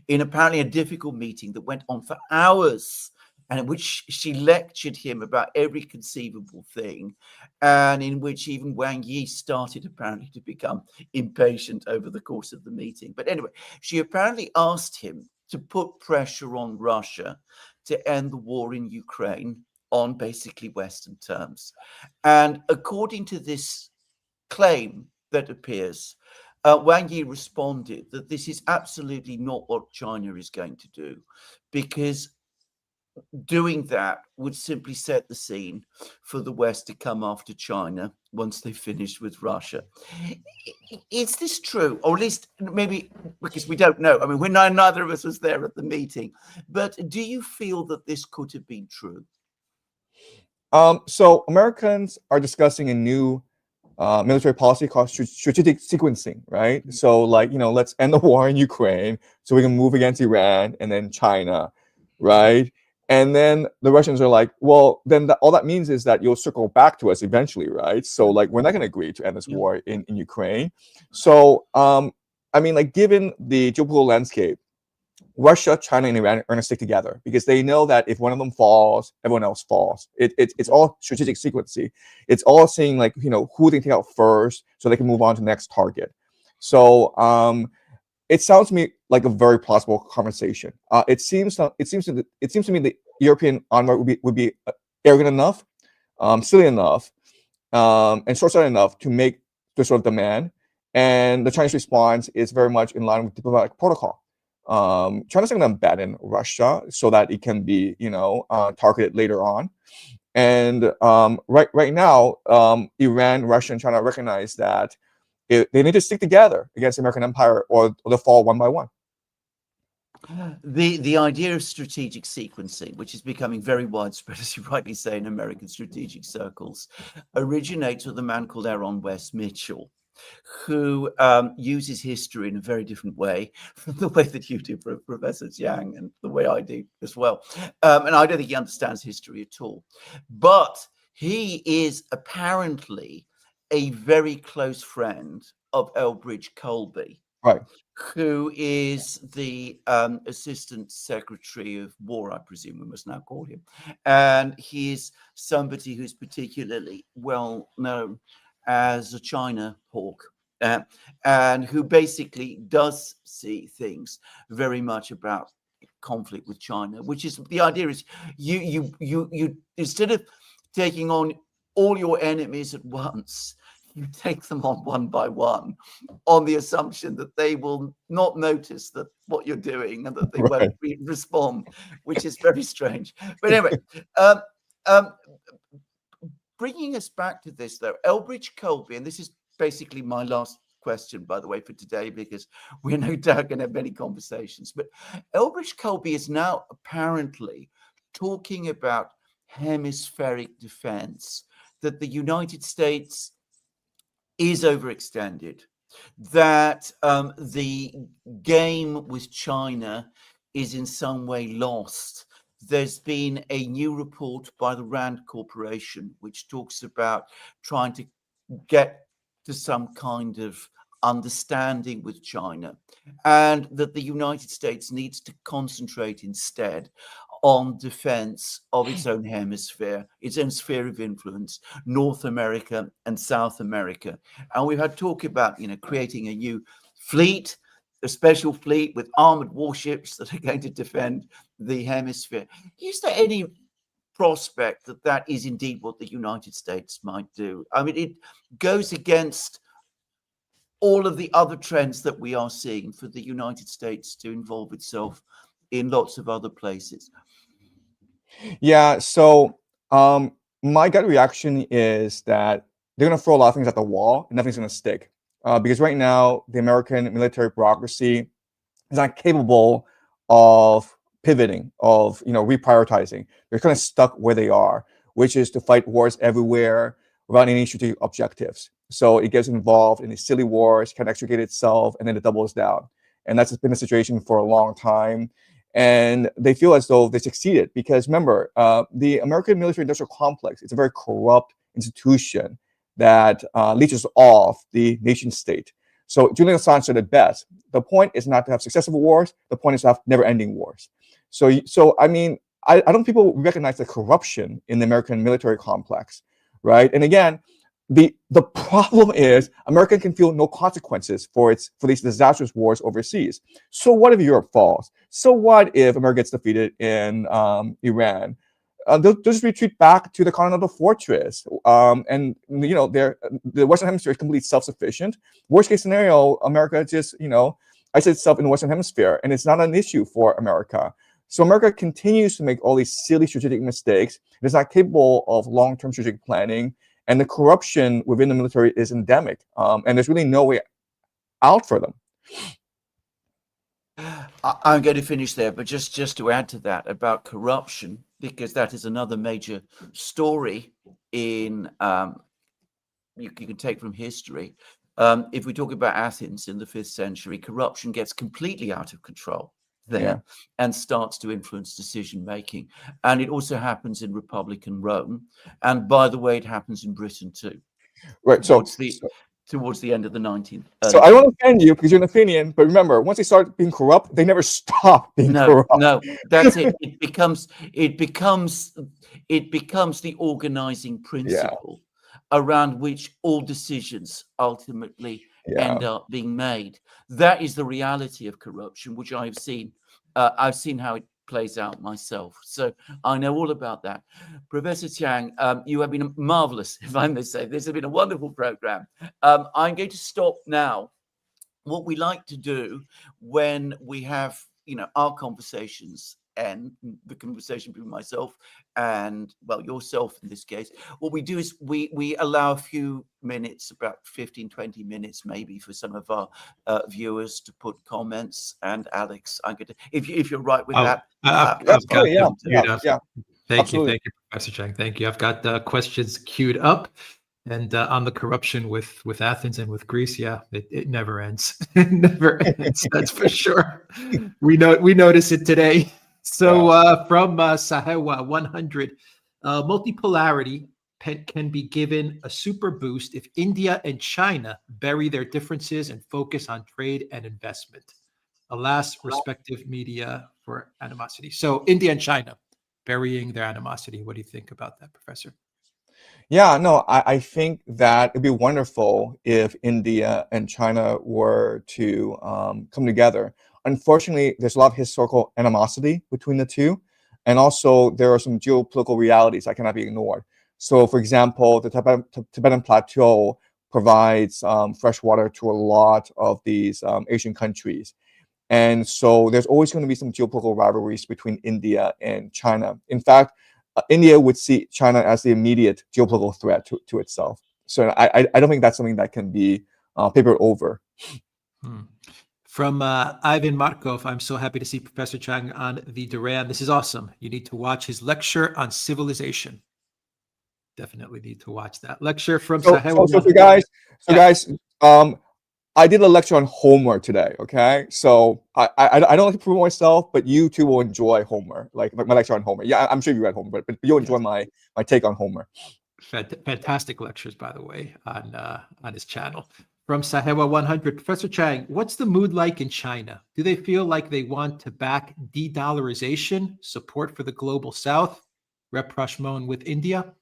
Speaker 1: in apparently a difficult meeting that went on for hours and in which she lectured him about every conceivable thing, and in which even Wang Yi started apparently to become impatient over the course of the meeting. But anyway, she apparently asked him to put pressure on Russia to end the war in Ukraine on basically Western terms. And according to this claim that appears, Wang Yi responded that this is absolutely not what China is going to do, because doing that would simply set the scene for the West to come after China once they finished with Russia. Is this true? Or at least maybe, because we don't know. I mean, neither of us was there at the meeting. But do you feel that this could have been true?
Speaker 3: So Americans are discussing a new military policy called strategic sequencing, right? So like, let's end the war in Ukraine so we can move against Iran and then China, right? And then the Russians are like, well, then all that means is that you'll circle back to us eventually, right? So like, we're not going to agree to end this war in Ukraine. So, I mean, like, given the geopolitical landscape, Russia, China, and Iran are going to stick together because they know that if one of them falls, everyone else falls. It's all strategic sequencing. It's all seeing like, who they take out first so they can move on to the next target. So it sounds to me like a very plausible conversation. It seems to me the European envoy would be arrogant enough, silly enough, and short-sighted enough to make this sort of demand. And the Chinese response is very much in line with diplomatic protocol. China's going to abandon Russia so that it can be, targeted later on. And right now, Iran, Russia, and China recognize that they need to stick together against the American empire, or they'll fall one by one.
Speaker 1: The idea of strategic sequencing, which is becoming very widespread, as you rightly say, in American strategic circles, originates with a man called Aaron West Mitchell, who uses history in a very different way from the way that you do, Professor Jiang, and the way I do as well. And I don't think he understands history at all. But he is apparently a very close friend of Elbridge Colby,
Speaker 3: right,
Speaker 1: who is the Assistant Secretary of War, I presume we must now call him. And he is somebody who's particularly well known as a China hawk, and who basically does see things very much about conflict with China, which is the idea is you instead of taking on all your enemies at once, you take them on one by one on the assumption that they will not notice that what you're doing and that they won't respond, which is very strange. But anyway, bringing us back to this, though, Elbridge Colby, and this is basically my last question, by the way, for today, because we're no doubt going to have many conversations. But Elbridge Colby is now apparently talking about hemispheric defense, that the United States is overextended, that the game with China is in some way lost. There's been a new report by the Rand Corporation, which talks about trying to get to some kind of understanding with China, and that the United States needs to concentrate instead on defense of its own hemisphere, its own sphere of influence, North America and South America. And we've had talk about, creating a new fleet, a special fleet with armored warships that are going to defend the hemisphere. Is there any prospect that that is indeed what the United States might do? I mean, it goes against all of the other trends that we are seeing for the United States to involve itself in lots of other places.
Speaker 3: Yeah, so my gut reaction is that they're going to throw a lot of things at the wall and nothing's going to stick. Because right now, the American military bureaucracy is not capable of pivoting, of reprioritizing. They're kind of stuck where they are, which is to fight wars everywhere without any strategic objectives. So it gets involved in these silly wars, can extricate itself, and then it doubles down. And that's been the situation for a long time. And they feel as though they succeeded because, remember, the American military-industrial complex is a very corrupt institution that leeches off the nation state. So Julian Assange said it best. The point is not to have successful wars. The point is to have never-ending wars. So I mean, I don't think people recognize the corruption in the American military complex, right? And again, the problem is America can feel no consequences for these disastrous wars overseas. So what if Europe falls? So what if America gets defeated in Iran? They'll just retreat back to the continental fortress, and the Western Hemisphere is completely self-sufficient. Worst case scenario, America just isolates itself in the Western Hemisphere, and it's not an issue for America. So America continues to make all these silly strategic mistakes. It is not capable of long-term strategic planning, and the corruption within the military is endemic. And there's really no way out for them.
Speaker 1: I'm going to finish there, but just to add to that about corruption, because that is another major story in you can take from history. If we talk about Athens in the 5th century, corruption gets completely out of control there and starts to influence decision making. And it also happens in Republican Rome. And by the way, it happens in Britain too.
Speaker 3: Right.
Speaker 1: Towards the end of the 19th.
Speaker 3: So I don't offend you because you're an Athenian, but remember, once they start being corrupt, they never stop being corrupt.
Speaker 1: No, that's it. It becomes the organizing principle around which all decisions ultimately end up being made. That is the reality of corruption, which I've seen. I've seen how it plays out myself, so I know all about that. Professor Jiang, you have been marvelous, if I may say. This has been a wonderful program. I'm going to stop now. What we like to do when we have our conversations and the conversation between myself and yourself in this case, what we do is we allow a few minutes, about 15-20 minutes maybe, for some of our viewers to put comments. And Alex, I'm going to, if you're right with that.
Speaker 3: Absolutely, yeah.
Speaker 2: Thank you, Professor Jiang. Thank you. I've got the questions queued up. And on the corruption with Athens and with Greece, it never ends. It never ends. That's for sure. We notice it today. So from Sahewa 100, multipolarity can be given a super boost if India and China bury their differences and focus on trade and investment. Alas, respective media for animosity. So India and China burying their animosity. What do you think about that, Professor?
Speaker 3: Yeah, no, I think that it'd be wonderful if India and China were to come together. Unfortunately, there's a lot of historical animosity between the two. And also, there are some geopolitical realities that cannot be ignored. So, for example, the Tibetan Plateau provides fresh water to a lot of these Asian countries. And so there's always going to be some geopolitical rivalries between India and China. In fact, India would see China as the immediate geopolitical threat to itself. So I don't think that's something that can be papered over.
Speaker 2: From Ivan Markov, I'm so happy to see Professor Jiang on the Duran. This is awesome. You need to watch his lecture on civilization. Definitely need to watch that lecture from Sahewa.
Speaker 3: So guys, I did a lecture on Homer today, okay? So I don't like to promote myself, but you too will enjoy Homer, like my lecture on Homer. Yeah, I'm sure you read Homer, but you'll enjoy my take on Homer.
Speaker 2: Fantastic lectures, by the way, on his channel. From Sahewa 100, Professor Jiang, what's the mood like in China? Do they feel like they want to back de-dollarization, support for the global South, rapprochement with India?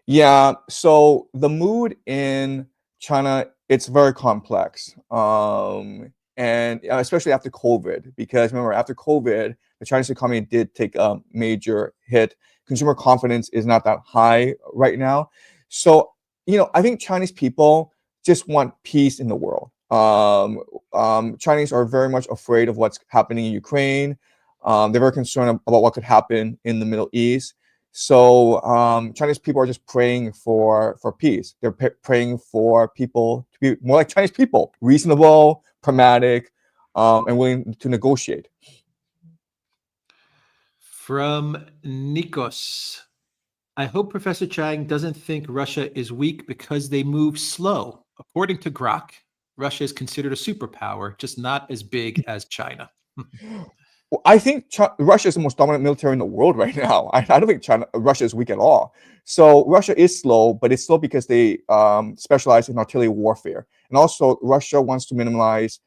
Speaker 3: Yeah, so the mood in China, it's very complex, and especially after COVID, because remember, after COVID, the Chinese economy did take a major hit. Consumer confidence is not that high right now. So, I think Chinese people just want peace in the world. Chinese are very much afraid of what's happening in Ukraine. They're very concerned about what could happen in the Middle East. So Chinese people are just praying for peace. They're praying for people to be more like Chinese people, reasonable, pragmatic, and willing to negotiate.
Speaker 2: From Nikos, I hope Professor Jiang doesn't think Russia is weak because they move slow. According to Grok, Russia is considered a superpower, just not as big as China.
Speaker 3: Well, I think Russia is the most dominant military in the world right now. I don't think Russia is weak at all. So Russia is slow, but it's slow because they specialize in artillery warfare. And also, Russia wants to minimize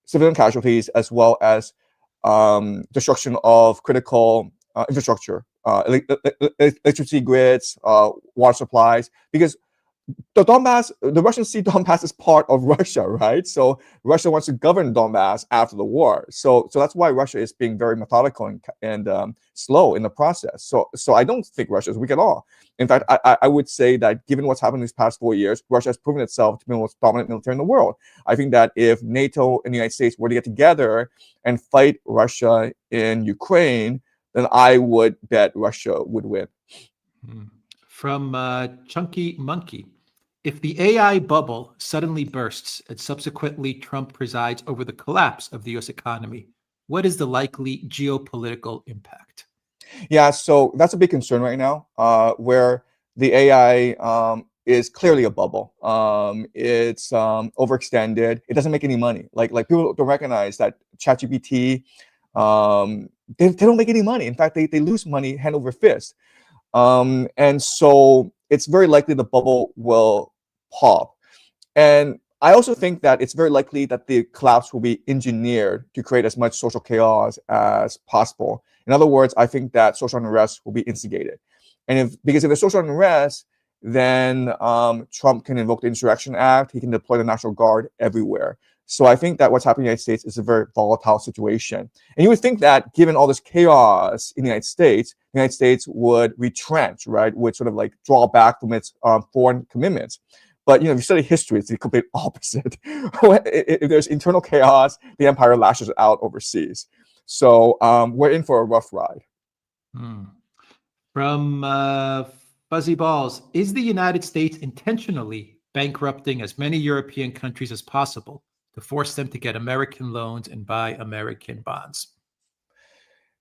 Speaker 3: civilian casualties as well as destruction of critical infrastructure, electricity grids, water supplies, because the Donbass, the Russians see Donbass as part of Russia, right? So Russia wants to govern Donbass after the war. So that's why Russia is being very methodical and slow in the process. So I don't think Russia is weak at all. In fact, I would say that given what's happened these past 4 years, Russia has proven itself to be the most dominant military in the world. I think that if NATO and the United States were to get together and fight Russia in Ukraine, then I would bet Russia would win.
Speaker 2: From Chunky Monkey. If the AI bubble suddenly bursts and subsequently Trump presides over the collapse of the US economy, what is the likely geopolitical impact?
Speaker 3: Yeah, so that's a big concern right now, where the AI is clearly a bubble. It's overextended. It doesn't make any money. Like people don't recognize that ChatGPT, they don't make any money. In fact, they lose money hand over fist. And so it's very likely the bubble will pop. And I also think that it's very likely that the collapse will be engineered to create as much social chaos as possible. In other words, I think that social unrest will be instigated. And because if there's social unrest, then Trump can invoke the Insurrection Act. He can deploy the National Guard everywhere. So I think that what's happening in the United States is a very volatile situation. And you would think that given all this chaos in the United States would retrench, right? Would sort of like draw back from its foreign commitments. But if you study history, it's the complete opposite. If there's internal chaos, the empire lashes out overseas. So we're in for a rough ride.
Speaker 2: From Fuzzy Balls, is the United States intentionally bankrupting as many European countries as possible to force them to get American loans and buy American bonds?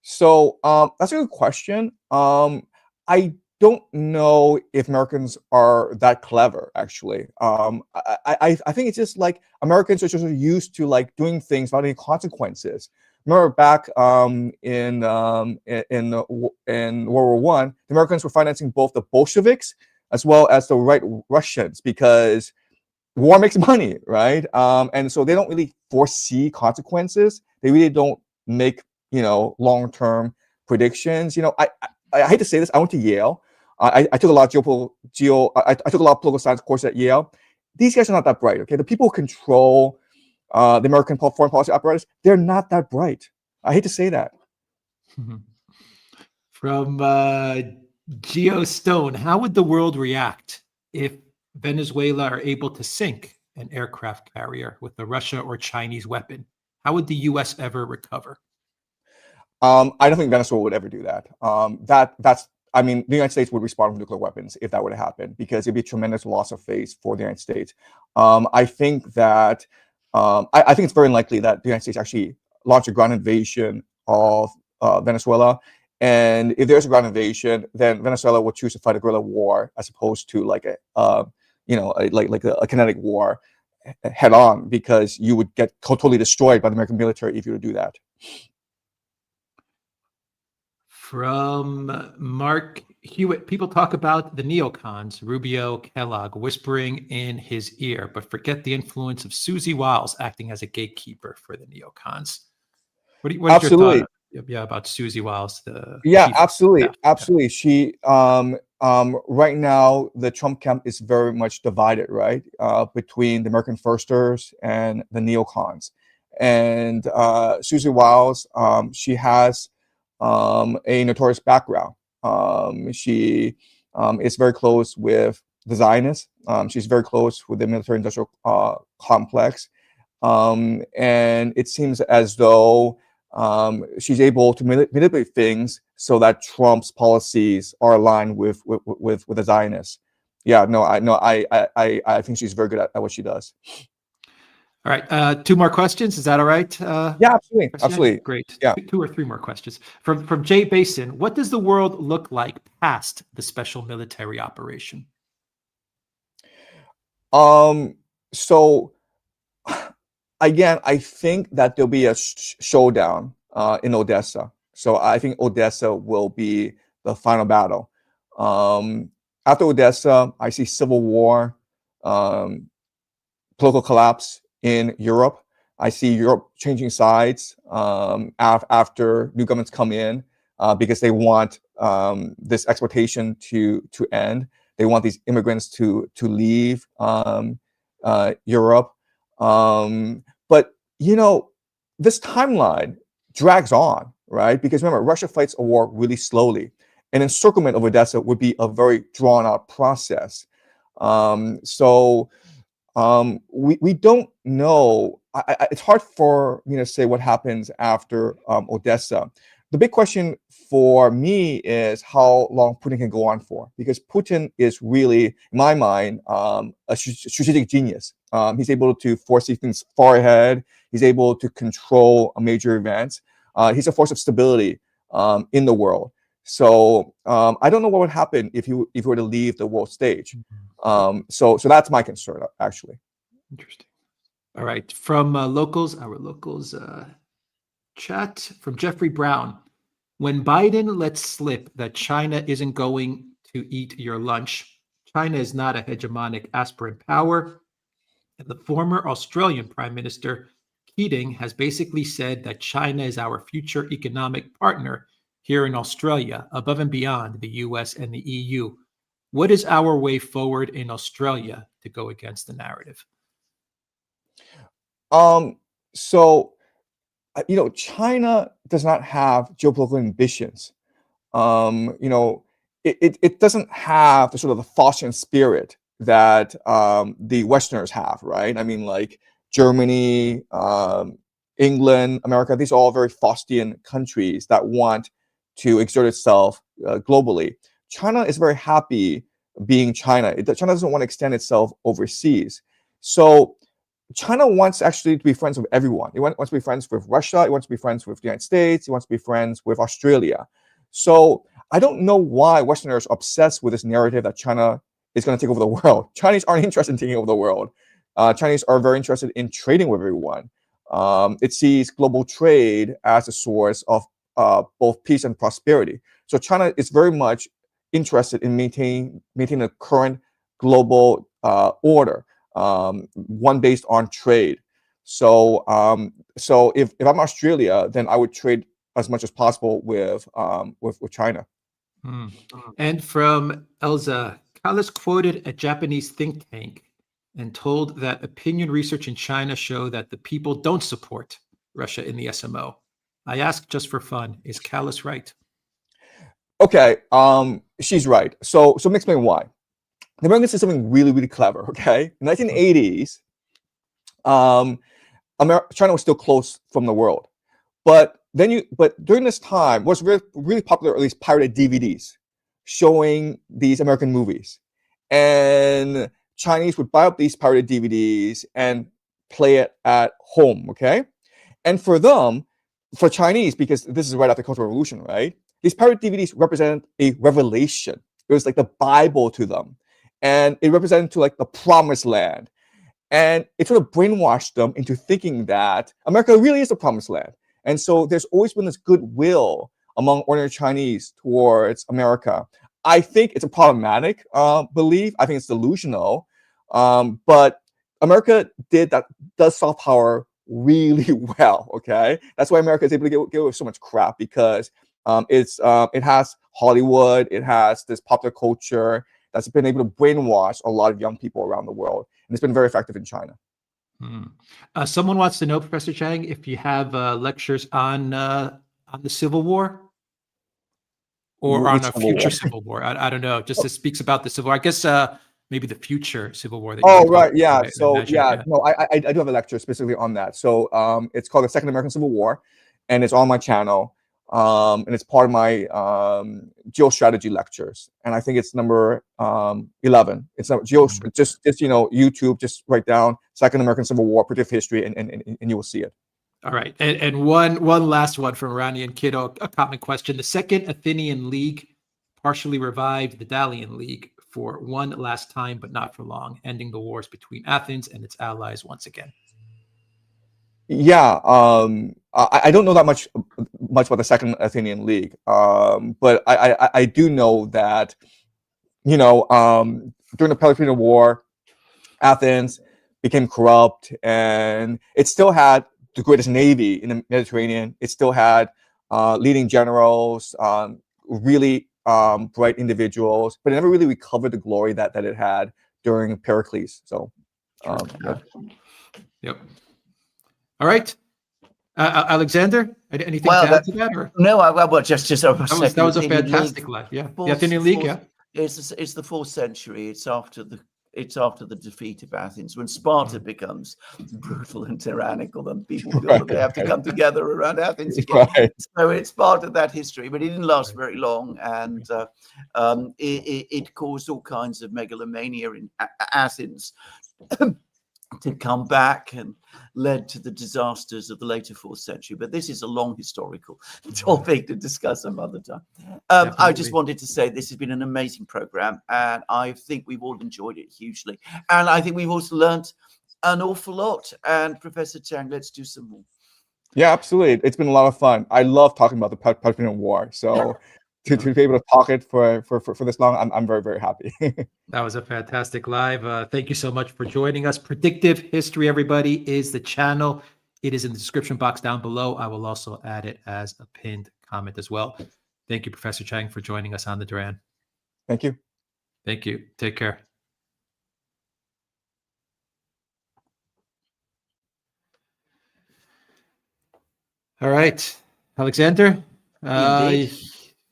Speaker 3: So that's a good question. I don't know if Americans are that clever, actually. I think it's just like Americans are just used to like doing things without any consequences. Remember back in World War I, the Americans were financing both the Bolsheviks as well as the right Russians because war makes money, right? And so they don't really foresee consequences. They really don't make long-term predictions. I hate to say this. I went to Yale. I took a lot of I took a lot of political science courses at Yale. These guys are not that bright. Okay, the people who control the American foreign policy apparatus, they're not that bright. I hate to say that.
Speaker 2: From Geo Stone, how would the world react if Venezuela are able to sink an aircraft carrier with a Russia or Chinese weapon? How would the U.S. ever recover?
Speaker 3: I don't think Venezuela would ever do that. The United States would respond with nuclear weapons if that were to happen, because it'd be a tremendous loss of face for the United States. I think that I think it's very unlikely that the United States actually launch a ground invasion of Venezuela. And if there's a ground invasion, then Venezuela will choose to fight a guerrilla war as opposed to like a kinetic war head on, because you would get totally destroyed by the American military if you were to do that.
Speaker 2: From Mark Hewitt, people talk about the neocons, Rubio, Kellogg, whispering in his ear, but forget the influence of Susie Wiles acting as a gatekeeper for the neocons. What's your thought about Susie Wiles?
Speaker 3: Absolutely. She right now the Trump camp is very much divided, right, between the American firsters and the neocons. And Susie Wiles, she has a notorious background. She is very close with the Zionists. She's very close with the military-industrial complex. And it seems as though she's able to manipulate things so that Trump's policies are aligned with the Zionists. I think she's very good at what she does.
Speaker 2: All right, 2 more questions. Is that all right?
Speaker 3: Yeah, absolutely.
Speaker 2: Great.
Speaker 3: Yeah.
Speaker 2: 2 or 3 more questions. From Jay Basin, what does the world look like past the special military operation?
Speaker 3: So again, I think that there'll be a showdown in Odessa. So I think Odessa will be the final battle. After Odessa, I see civil war, political collapse in Europe. I see Europe changing sides after new governments come in because they want this exploitation to end. They want these immigrants to leave Europe. But this timeline drags on, right? Because remember, Russia fights a war really slowly. An encirclement of Odessa would be a very drawn-out process. So we don't know. It's hard for me to say what happens after Odessa. The big question for me is how long Putin can go on for, because Putin is really, in my mind, a strategic genius. He's able to foresee things far ahead. He's able to control major events. He's a force of stability in the world. So I don't know what would happen if he were to leave the world stage. So that's my concern, actually.
Speaker 2: Interesting. All right. From our locals chat from Jeffrey Brown. When Biden lets slip that China isn't going to eat your lunch, China is not a hegemonic aspirant power. And the former Australian Prime Minister Keating has basically said that China is our future economic partner here in Australia, above and beyond the US and the EU. What is our way forward in Australia to go against the narrative?
Speaker 3: So, China does not have geopolitical ambitions. It doesn't have the sort of the Faustian spirit that the Westerners have, right? I mean, like Germany, England, America, these are all very Faustian countries that want to exert itself globally. China is very happy being China. China doesn't want to extend itself overseas. So China wants actually to be friends with everyone. It wants to be friends with Russia. It wants to be friends with the United States. It wants to be friends with Australia. So I don't know why Westerners are obsessed with this narrative that China is going to take over the world. Chinese aren't interested in taking over the world. Chinese are very interested in trading with everyone. It sees global trade as a source of both peace and prosperity. So China is very much interested in maintaining the current global order, one based on trade. So if I'm Australia, then I would trade as much as possible with China.
Speaker 2: And from Elza, Callis quoted a Japanese think tank and told that opinion research in China show that the people don't support Russia in the SMO. I ask just for fun, is Callis right?
Speaker 3: Okay, she's right. So let me explain why. The Americans did something really, really clever, okay? In the 1980s, China was still close from the world. But during this time, what's really popular, at least pirated DVDs, showing these American movies. And Chinese would buy up these pirated DVDs and play it at home, okay? And for Chinese, because this is right after the Cultural Revolution, right? These pirate DVDs represent a revelation. It was like the Bible to them. And it represented to like the promised land. And it sort of brainwashed them into thinking that America really is the promised land. And so there's always been this goodwill among ordinary Chinese towards America. I think it's a problematic belief. I think it's delusional. But America does soft power really well, okay? That's why America is able to get away with so much crap, because it has Hollywood, it has this popular culture that's been able to brainwash a lot of young people around the world. And it's been very effective in China.
Speaker 2: Someone wants to know, Professor Jiang, if you have lectures on the Civil War or on a future Civil War. I don't know. Just it speaks about the Civil War. I guess maybe the future Civil War. That
Speaker 3: right. Yeah. So no, I do have a lecture specifically on that. So it's called the Second American Civil War, and it's on my channel. And it's part of my geostrategy lectures, and I think it's number 11. It's not just YouTube. Just write down Second American Civil War, Predictive History, and you will see it.
Speaker 2: All right, and one last one from Iranian Kiddo, a common question: the Second Athenian League partially revived the Dalian League for one last time, but not for long, ending the wars between Athens and its allies once again.
Speaker 3: Yeah, I don't know that much about the Second Athenian League, but I do know that during the Peloponnesian War, Athens became corrupt, and it still had the greatest navy in the Mediterranean. It still had leading generals, really bright individuals, but it never really recovered the glory that it had during Pericles. So, yeah.
Speaker 2: Yep. All right. Alexander, anything
Speaker 1: Well,
Speaker 2: to add to that? Or?
Speaker 1: No, well, just I was
Speaker 2: that was a
Speaker 1: Athenian
Speaker 2: fantastic
Speaker 1: League.
Speaker 2: life. Yeah, the Athenian League. Yeah,
Speaker 1: it's the 4th century. It's after the defeat of Athens, when Sparta becomes brutal and tyrannical, and people feel that they have to come together around Athens again.
Speaker 3: Right.
Speaker 1: So it's part of that history, but it didn't last very long, and it caused all kinds of megalomania in Athens to come back, and led to the disasters of the later 4th century. But this is a long historical topic to discuss some other time. I just wanted to say this has been an amazing program, and I think we've all enjoyed it hugely. And I think we've also learned an awful lot. And Professor Jiang, let's do some more.
Speaker 3: Yeah, absolutely. It's been a lot of fun. I love talking about the Peloponnesian War. So to be able to talk it for this long, I'm very, very happy.
Speaker 2: That was a fantastic live. Thank you so much for joining us. Predictive History, everybody, is the channel. It is in the description box down below. I will also add it as a pinned comment as well. Thank you, Professor Jiang, for joining us on the Duran.
Speaker 3: Thank you.
Speaker 2: Thank you. Take care. All right, Alexander.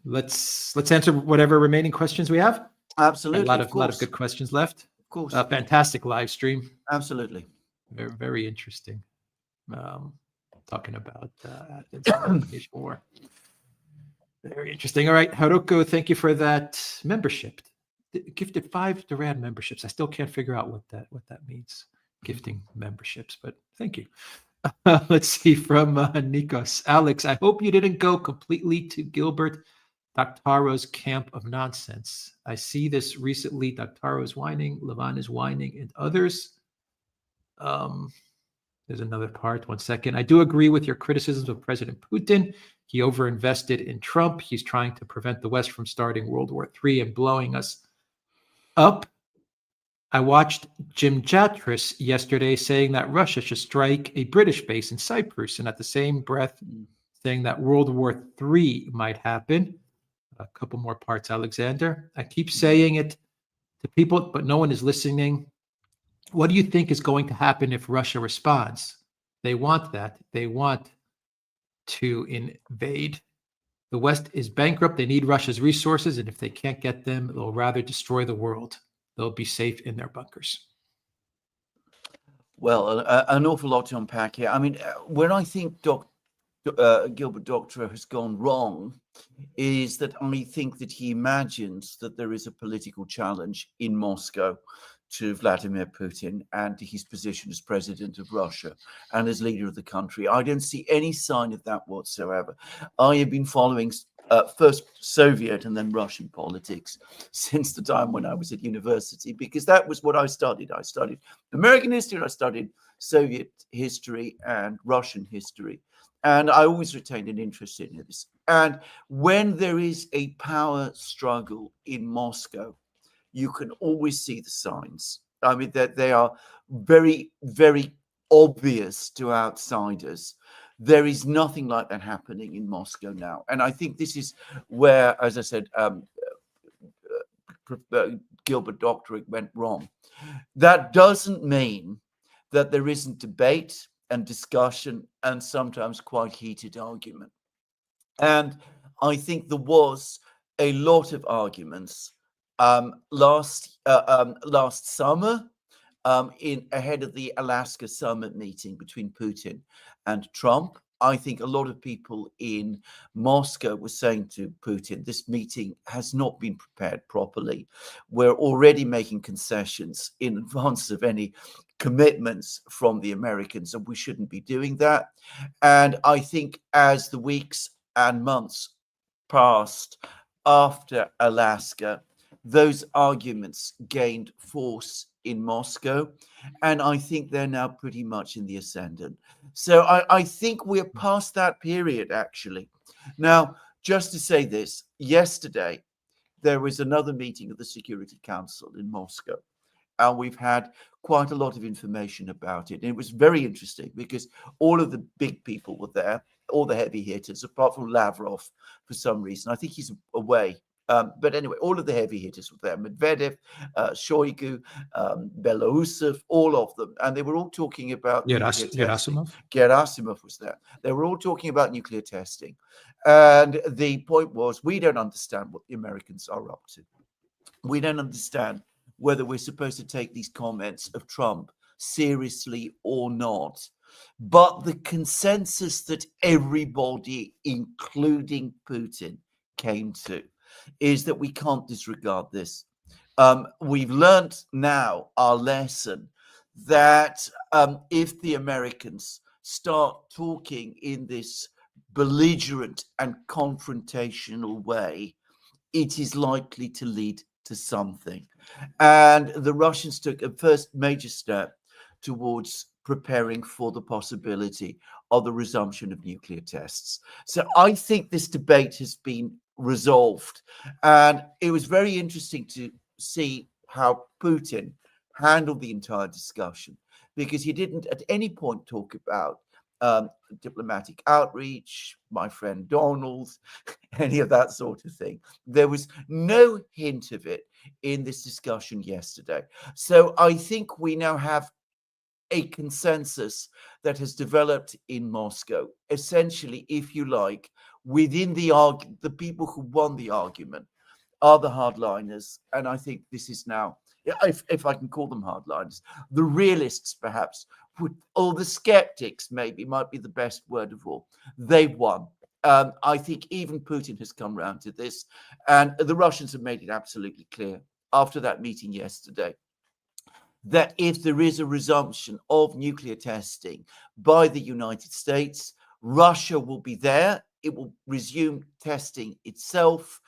Speaker 2: Let's answer whatever remaining questions we have.
Speaker 1: Absolutely.
Speaker 2: A lot of good questions left.
Speaker 1: Of course.
Speaker 2: Fantastic live stream.
Speaker 1: Absolutely.
Speaker 2: Very, very interesting. Talking about Athens War. Very interesting. All right, Haruko, thank you for that membership. Gifted 5 Duran memberships. I still can't figure out what that means. Gifting memberships, but thank you. Let's see from Nikos. Alex, I hope you didn't go completely to Gilbert Doctaro's camp of nonsense. I see this recently. Doctaro is whining, Levin is whining, and others. There's another part. 1 second. I do agree with your criticisms of President Putin. He overinvested in Trump. He's trying to prevent the West from starting World War III and blowing us up. I watched Jim Jatris yesterday saying that Russia should strike a British base in Cyprus, and at the same breath saying that World War III might happen. A couple more parts, Alexander. I keep saying it to people, but no one is listening. What do you think is going to happen if Russia responds? They want that. They want to invade. The West is bankrupt. They need Russia's resources, and if they can't get them, they'll rather destroy the world. They'll be safe in their bunkers.
Speaker 1: Well, an awful lot to unpack here. I mean, where I think Gilbert Doctorow has gone wrong is that I think that he imagines that there is a political challenge in Moscow to Vladimir Putin and to his position as president of Russia and as leader of the country. I don't see any sign of that whatsoever. I have been following first Soviet and then Russian politics since the time when I was at university, because that was what I studied. I studied American history, I studied Soviet history and Russian history. And I always retained an interest in this. And when there is a power struggle in Moscow, you can always see the signs. I mean, that they are very, very obvious to outsiders. There is nothing like that happening in Moscow now. And I think this is where, as I said, Gilbert Doctorow went wrong. That doesn't mean that there isn't debate and discussion and sometimes quite heated argument. And I think there was a lot of arguments last summer ahead of the Alaska summit meeting between Putin and Trump. I think a lot of people in Moscow were saying to Putin, this meeting has not been prepared properly. We're already making concessions in advance of any commitments from the Americans, and we shouldn't be doing that. And I think as the weeks and months passed after Alaska, those arguments gained force in Moscow, and I think they're now pretty much in the ascendant. So I think we're past that period, actually. Now, just to say this, yesterday there was another meeting of the Security Council in Moscow, and we've had quite a lot of information about it. And it was very interesting because all of the big people were there, all the heavy hitters, apart from Lavrov for some reason. I think he's away. But anyway, all of the heavy hitters were there. Medvedev, Shoigu, Belousov, all of them. And they were all talking about nuclear testing. Gerasimov was there. They were all talking about nuclear testing. And the point was, we don't understand what the Americans are up to. We don't understand whether we're supposed to take these comments of Trump seriously or not. But the consensus that everybody, including Putin, came to is that we can't disregard this. We've learned now our lesson that if the Americans start talking in this belligerent and confrontational way, it is likely to lead to something. And the Russians took a first major step towards preparing for the possibility of the resumption of nuclear tests. So I think this debate has been resolved. And it was very interesting to see how Putin handled the entire discussion, because he didn't at any point talk about diplomatic outreach, my friend Donald, any of that sort of thing. There was no hint of it in this discussion yesterday. So I think we now have a consensus that has developed in Moscow, essentially, if you like, within the people who won the argument are the hardliners. And I think this is now, if I can call them hardliners, the realists perhaps, or the skeptics maybe might be the best word of all. They've won. I think even Putin has come round to this, and the Russians have made it absolutely clear after that meeting yesterday that if there is a resumption of nuclear testing by the United States, Russia will be there. It will resume testing itself,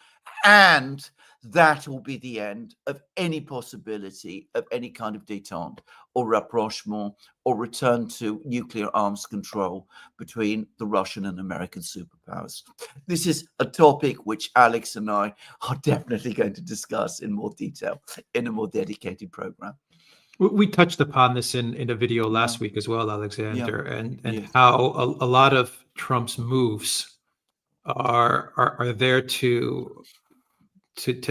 Speaker 1: and that will be the end of any possibility of any kind of détente or rapprochement or return to nuclear arms control between the Russian and American superpowers. This is a topic which Alex and I are definitely going to discuss in more detail in a more dedicated program.
Speaker 2: We touched upon this in a video last week as well, Alexander, and how a lot of Trump's moves are there to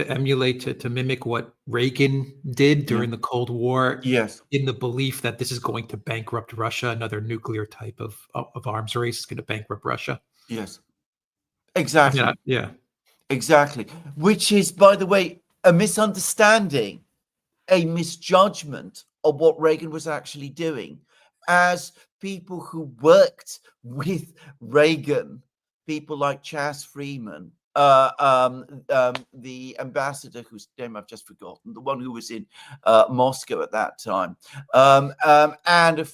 Speaker 2: emulate, to mimic what Reagan did during the Cold War.
Speaker 1: Yes.
Speaker 2: In the belief that this is going to bankrupt Russia, another nuclear type of arms race is going to bankrupt Russia.
Speaker 1: Yes. Exactly.
Speaker 2: Yeah.
Speaker 1: Exactly. Which is, by the way, a misunderstanding, a misjudgment of what Reagan was actually doing. As people who worked with Reagan, people like Chas Freeman, the ambassador whose name I've just forgotten, the one who was in Moscow at that time, and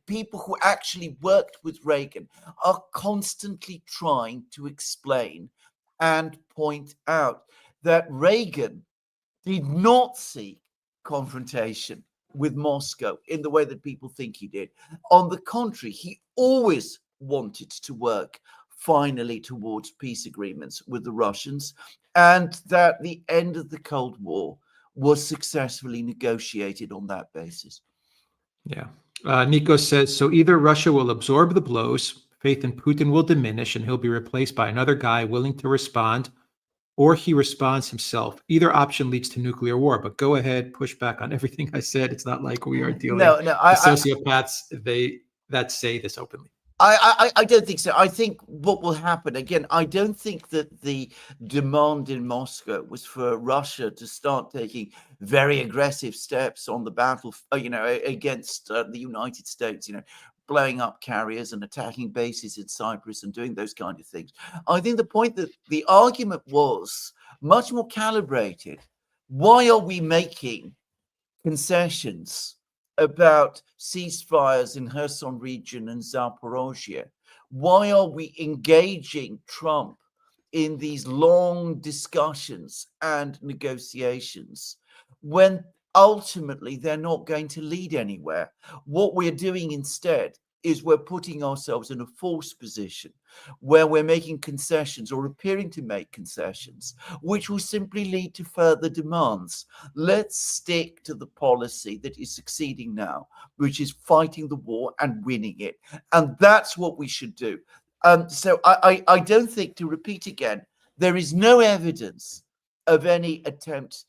Speaker 1: people who actually worked with Reagan are constantly trying to explain and point out that Reagan did not seek confrontation with Moscow in the way that people think he did. On the contrary, he always wanted to work finally towards peace agreements with the Russians, and that the end of the Cold War was successfully negotiated on that basis.
Speaker 2: Yeah. Nico says, so either Russia will absorb the blows, faith in Putin will diminish, and he'll be replaced by another guy willing to respond, or he responds himself. Either option leads to nuclear war. But go ahead, push back on everything I said. It's not like we are dealing with sociopaths that say this openly.
Speaker 1: I don't think so. I think what will happen, again, I don't think that the demand in Moscow was for Russia to start taking very aggressive steps on the battle, against the United States, blowing up carriers and attacking bases in Cyprus and doing those kind of things. I think the point that the argument was much more calibrated. Why are we making concessions about ceasefires in Kherson region and Zaporozhye? Why are we engaging Trump in these long discussions and negotiations when ultimately they're not going to lead anywhere? What we're doing instead is we're putting ourselves in a false position where we're making concessions or appearing to make concessions, which will simply lead to further demands. Let's stick to the policy that is succeeding now, which is fighting the war and winning it. And that's what we should do. So I don't think, to repeat again, there is no evidence of any attempt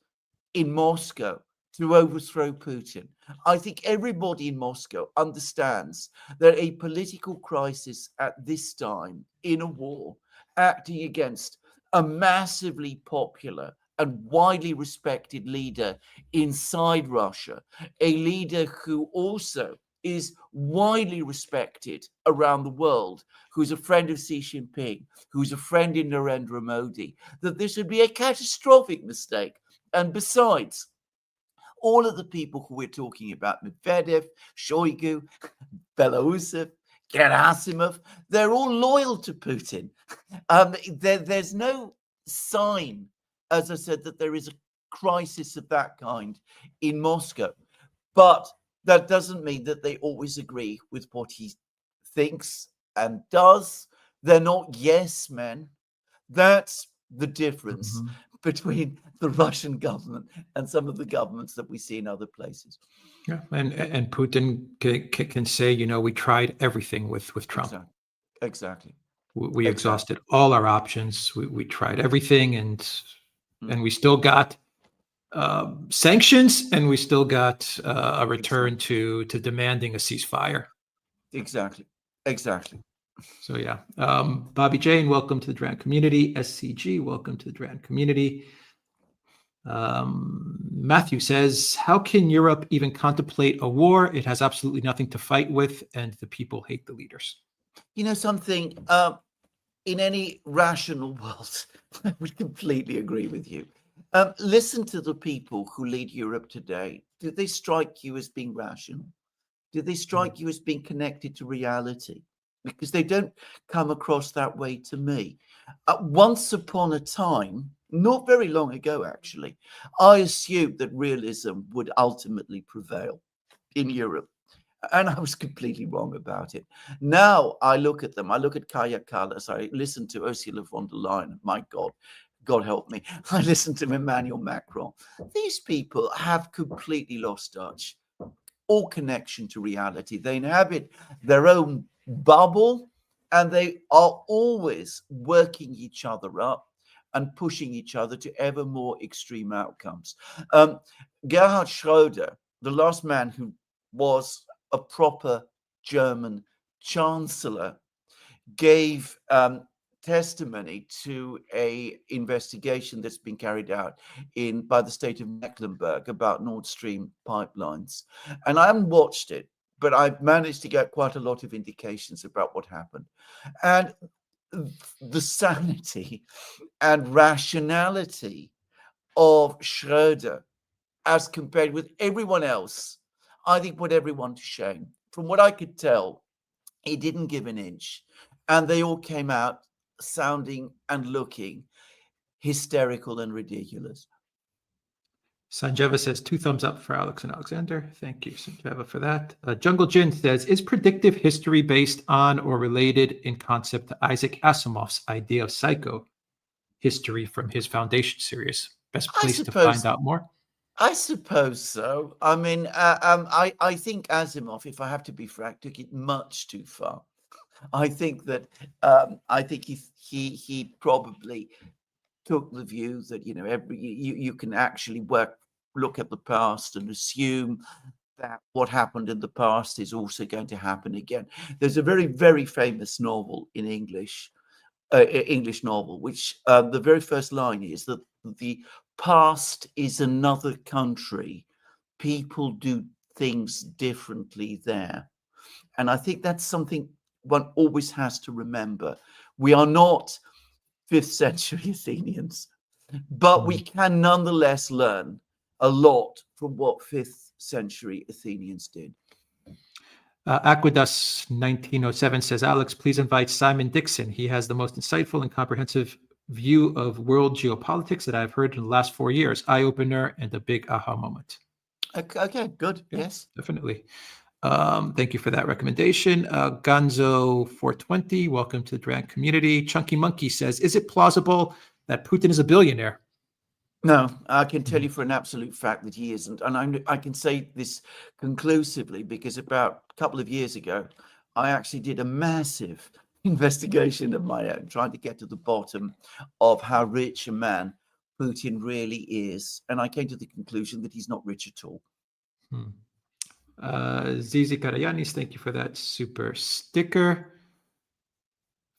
Speaker 1: in Moscow to overthrow Putin. I think everybody in Moscow understands that a political crisis at this time in a war, acting against a massively popular and widely respected leader inside Russia, a leader who also is widely respected around the world, who's a friend of Xi Jinping, who's a friend in Narendra Modi, that this would be a catastrophic mistake. And besides, all of the people who we're talking about, Medvedev, Shoigu, Belousov, Gerasimov, they're all loyal to Putin. There's no sign, as I said, that there is a crisis of that kind in Moscow. But that doesn't mean that they always agree with what he thinks and does. They're not yes men. That's the difference between the Russian government and some of the governments that we see in other places.
Speaker 2: Yeah, and Putin can say, you know, we tried everything with Trump.
Speaker 1: Exactly.
Speaker 2: We exhausted all our options. We tried everything, and we still got sanctions, and we still got a return to demanding a ceasefire.
Speaker 1: Exactly.
Speaker 2: So yeah, Bobby Jane, welcome to the Duran community. SCG, welcome to the Duran community. Matthew says, how can Europe even contemplate a war? It has absolutely nothing to fight with, and the people hate the leaders.
Speaker 1: You know something, in any rational world, I would completely agree with you. Listen to the people who lead Europe today. Do they strike you as being rational? Do they strike you as being connected to reality? Because they don't come across that way to me. Once upon a time, not very long ago, actually, I assumed that realism would ultimately prevail in Europe. And I was completely wrong about it. Now I look at them. I look at Kaja Kallas. I listen to Ursula von der Leyen. My God, God help me. I listen to Emmanuel Macron. These people have completely lost touch, all connection to reality. They inhabit their own bubble, and they are always working each other up and pushing each other to ever more extreme outcomes. Gerhard Schröder, the last man who was a proper German chancellor, gave testimony to a investigation that's been carried out by the state of Mecklenburg about Nord Stream pipelines. And I haven't watched it, but I've managed to get quite a lot of indications about what happened. And the sanity and rationality of Schröder, as compared with everyone else, I think put everyone to shame. From what I could tell, he didn't give an inch, and they all came out sounding and looking hysterical and ridiculous.
Speaker 2: Sanjeva says 2 thumbs up for Alex and Alexander. Thank you, Sanjeva, for that. Jungle Jin says, is predictive history based on or related in concept to Isaac Asimov's idea of psycho history from his Foundation series? Best place to find out more?
Speaker 1: I suppose so. I mean, I think Asimov, if I have to be frank, took it much too far. I think that he probably took the view that, you know, you can actually look at the past and assume that what happened in the past is also going to happen again. There's a very, very famous novel in English novel, which the very first line is that the past is another country. People do things differently there. And I think that's something one always has to remember. We are not 5th century Athenians, but we can nonetheless learn a lot from what 5th century Athenians did.
Speaker 2: Aqueduct 1907 says, Alex, please invite Simon Dixon. He has the most insightful and comprehensive view of world geopolitics that I've heard in the last 4 years. Eye-opener and a big aha moment.
Speaker 1: Okay, good.
Speaker 2: Yeah,
Speaker 1: yes.
Speaker 2: Definitely. Thank you for that recommendation. Gonzo420, welcome to the Durant community. Chunky Monkey says, is it plausible that Putin is a billionaire?
Speaker 1: No, I can tell you for an absolute fact that he isn't. And I can say this conclusively because about a couple of years ago, I actually did a massive investigation of my own, trying to get to the bottom of how rich a man Putin really is. And I came to the conclusion that he's not rich at all.
Speaker 2: Zizi Karayanis, thank you for that super sticker.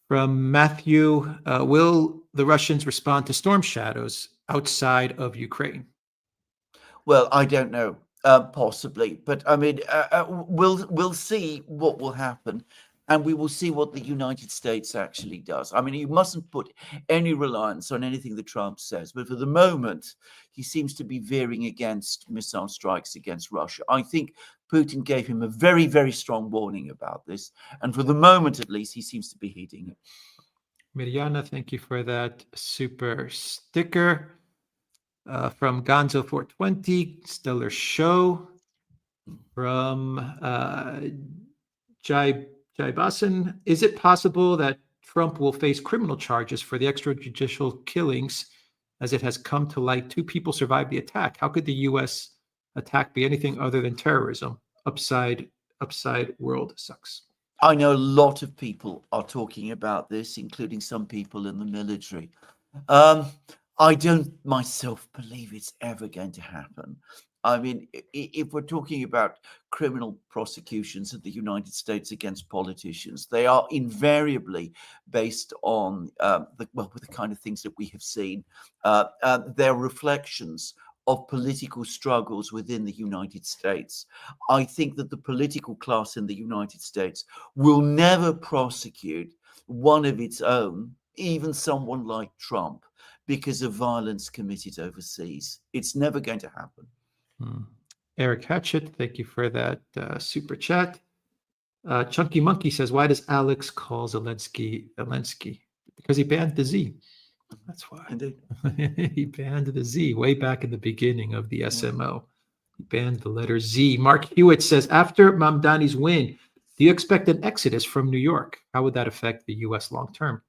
Speaker 2: From Matthew, will the Russians respond to storm shadows outside of Ukraine?
Speaker 1: Well, I don't know, possibly, but I mean, we'll see what will happen, and we will see what the United States actually does. I mean, you mustn't put any reliance on anything that Trump says, but for the moment, he seems to be veering against missile strikes against Russia. I think Putin gave him a very, very strong warning about this, and for the moment, at least, he seems to be heeding it.
Speaker 2: Miriana, thank you for that super sticker. From Gonzo420, stellar show. From Jai Basan, is it possible that Trump will face criminal charges for the extrajudicial killings as it has come to light 2 people survived the attack? How could the U.S. attack be anything other than terrorism? Upside world sucks.
Speaker 1: I know a lot of people are talking about this, including some people in the military. I don't myself believe it's ever going to happen. I mean, if we're talking about criminal prosecutions in the United States against politicians, they are invariably based on with the kind of things that we have seen. They're reflections of political struggles within the United States. I think that the political class in the United States will never prosecute one of its own, even someone like Trump, because of violence committed overseas. It's never going to happen.
Speaker 2: Eric Hatchett, thank you for that super chat. Chunky Monkey says, why does Alex call Zelensky? Because he banned the Z. That's why.
Speaker 1: Indeed.
Speaker 2: He banned the Z way back in the beginning of the SMO. He banned the letter Z. Mark Hewitt says, after Mamdani's win, do you expect an exodus from New York? How would that affect the U.S. long term?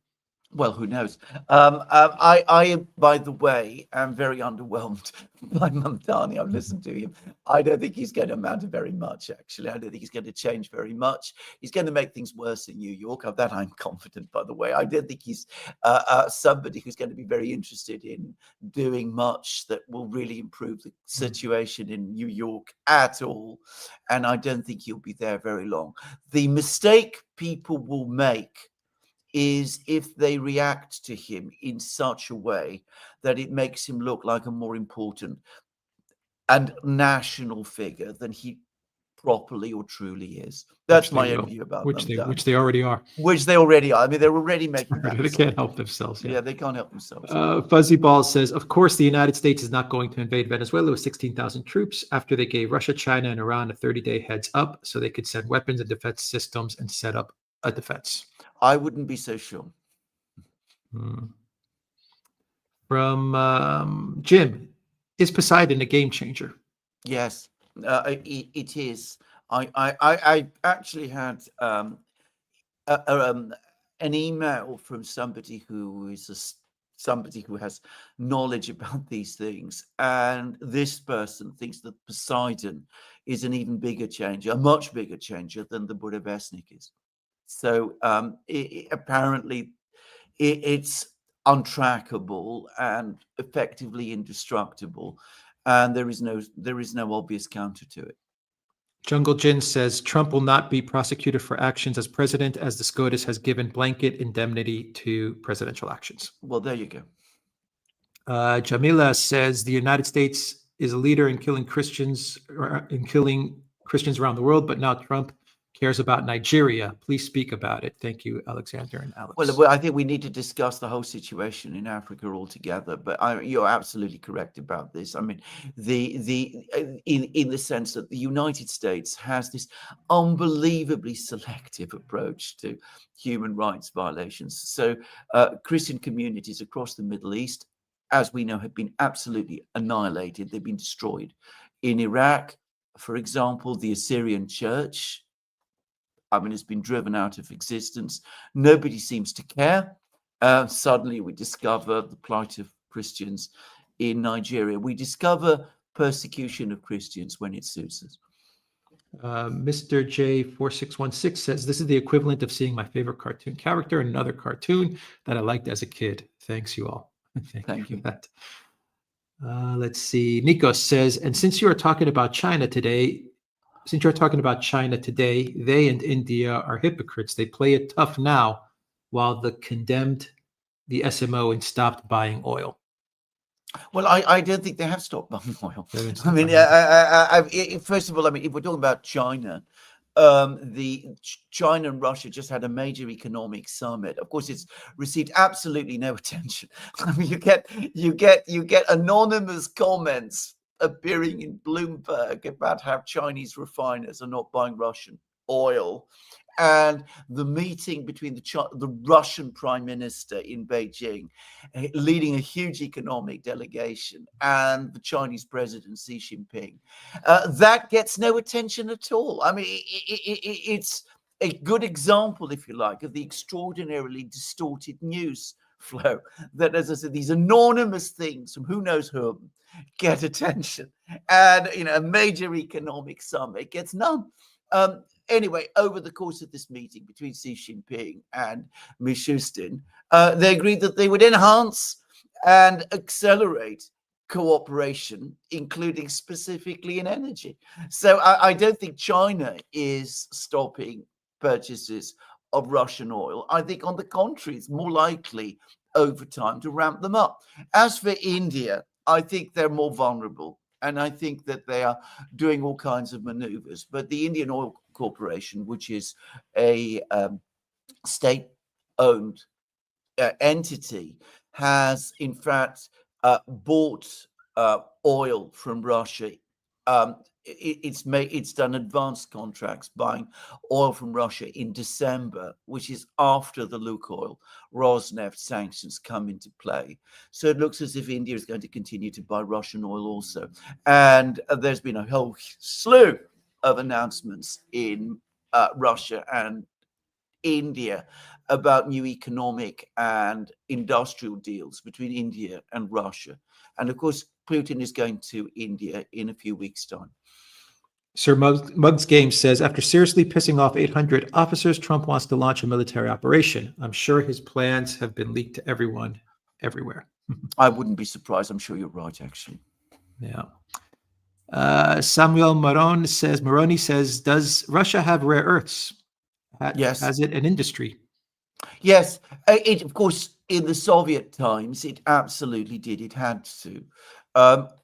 Speaker 1: Well, who knows? I, by the way, am very underwhelmed by Mamdani. I've listened to him. I don't think he's going to amount to very much, actually. I don't think he's going to change very much. He's going to make things worse in New York. Of that, I'm confident, by the way. I don't think he's somebody who's going to be very interested in doing much that will really improve the situation in New York at all. And I don't think he'll be there very long. The mistake people will make is if they react to him in such a way that it makes him look like a more important and national figure than he properly or truly is. That's my own view about them.
Speaker 2: Which they already are.
Speaker 1: Which they already are. I mean, they're already making that.
Speaker 2: They can't help themselves.
Speaker 1: Yeah, they can't help themselves.
Speaker 2: Fuzzy Ball says, of course, the United States is not going to invade Venezuela with 16,000 troops after they gave Russia, China, and Iran a 30-day heads up so they could send weapons and defense systems and set up a defense.
Speaker 1: I wouldn't be so sure.
Speaker 2: From Jim, is Poseidon a game changer?
Speaker 1: Yes, it is. I actually had an email from somebody who is somebody who has knowledge about these things, and this person thinks that Poseidon is an even bigger changer, a much bigger changer than the Bureaucracy is. So apparently it's untrackable and effectively indestructible, and there is no obvious counter to it.
Speaker 2: Jungle Jin says Trump will not be prosecuted for actions as president, as the SCOTUS has given blanket indemnity to presidential actions.
Speaker 1: Well, there you go.
Speaker 2: Jamila says the United States is a leader in killing Christians around the world, but now Trump cares about Nigeria. Please speak about it. Thank you, Alexander and Alex.
Speaker 1: Well, I think we need to discuss the whole situation in Africa altogether. But you're absolutely correct about this. I mean, in the sense that the United States has this unbelievably selective approach to human rights violations. So Christian communities across the Middle East, as we know, have been absolutely annihilated. They've been destroyed in Iraq, For example, the Assyrian church, I mean, it's been driven out of existence. Nobody seems to care. Suddenly we discover the plight of Christians in Nigeria. We discover persecution of Christians when it suits us.
Speaker 2: Mr. J4616 says, this is the equivalent of seeing my favorite cartoon character in another cartoon that I liked as a kid. Thanks, you all. Thank you for that. Let's see. Nico says, and since you are talking about China today, they and India are hypocrites. They play it tough now while they condemned the SMO and stopped buying oil.
Speaker 1: Well, I don't think they have stopped buying oil. I mean, first of all, I mean, if we're talking about China, China and Russia just had a major economic summit. Of course, it's received absolutely no attention. I mean, you get anonymous comments appearing in Bloomberg about how Chinese refiners are not buying Russian oil. And the meeting between the Russian Prime Minister in Beijing, leading a huge economic delegation, and the Chinese President Xi Jinping, that gets no attention at all. I mean, it's a good example, if you like, of the extraordinarily distorted news flow that, as I said, these anonymous things from who knows whom get attention, and a major economic summit gets none. Anyway, over the course of this meeting between Xi Jinping and Mishustin, they agreed that they would enhance and accelerate cooperation, including specifically in energy. So I don't think China is stopping purchases of Russian oil. I think, on the contrary, it's more likely over time to ramp them up. As for India, I think they're more vulnerable, and I think that they are doing all kinds of maneuvers. But the Indian Oil Corporation, which is a state-owned entity, has in fact bought oil from Russia. It's done advanced contracts buying oil from Russia in December, which is after the Lukoil Rosneft sanctions come into play. So it looks as if India is going to continue to buy Russian oil also. And there's been a whole slew of announcements in Russia and India about new economic and industrial deals between India and Russia. And of course, Putin is going to India in a few weeks' time.
Speaker 2: Sir Muggs Games says, after seriously pissing off 800 officers, Trump wants to launch a military operation. I'm sure his plans have been leaked to everyone, everywhere.
Speaker 1: I wouldn't be surprised. I'm sure you're right, actually.
Speaker 2: Yeah. Samuel Moroni says, does Russia have rare earths?
Speaker 1: Yes.
Speaker 2: Has it an industry?
Speaker 1: Yes. Of course, in the Soviet times, it absolutely did. It had to.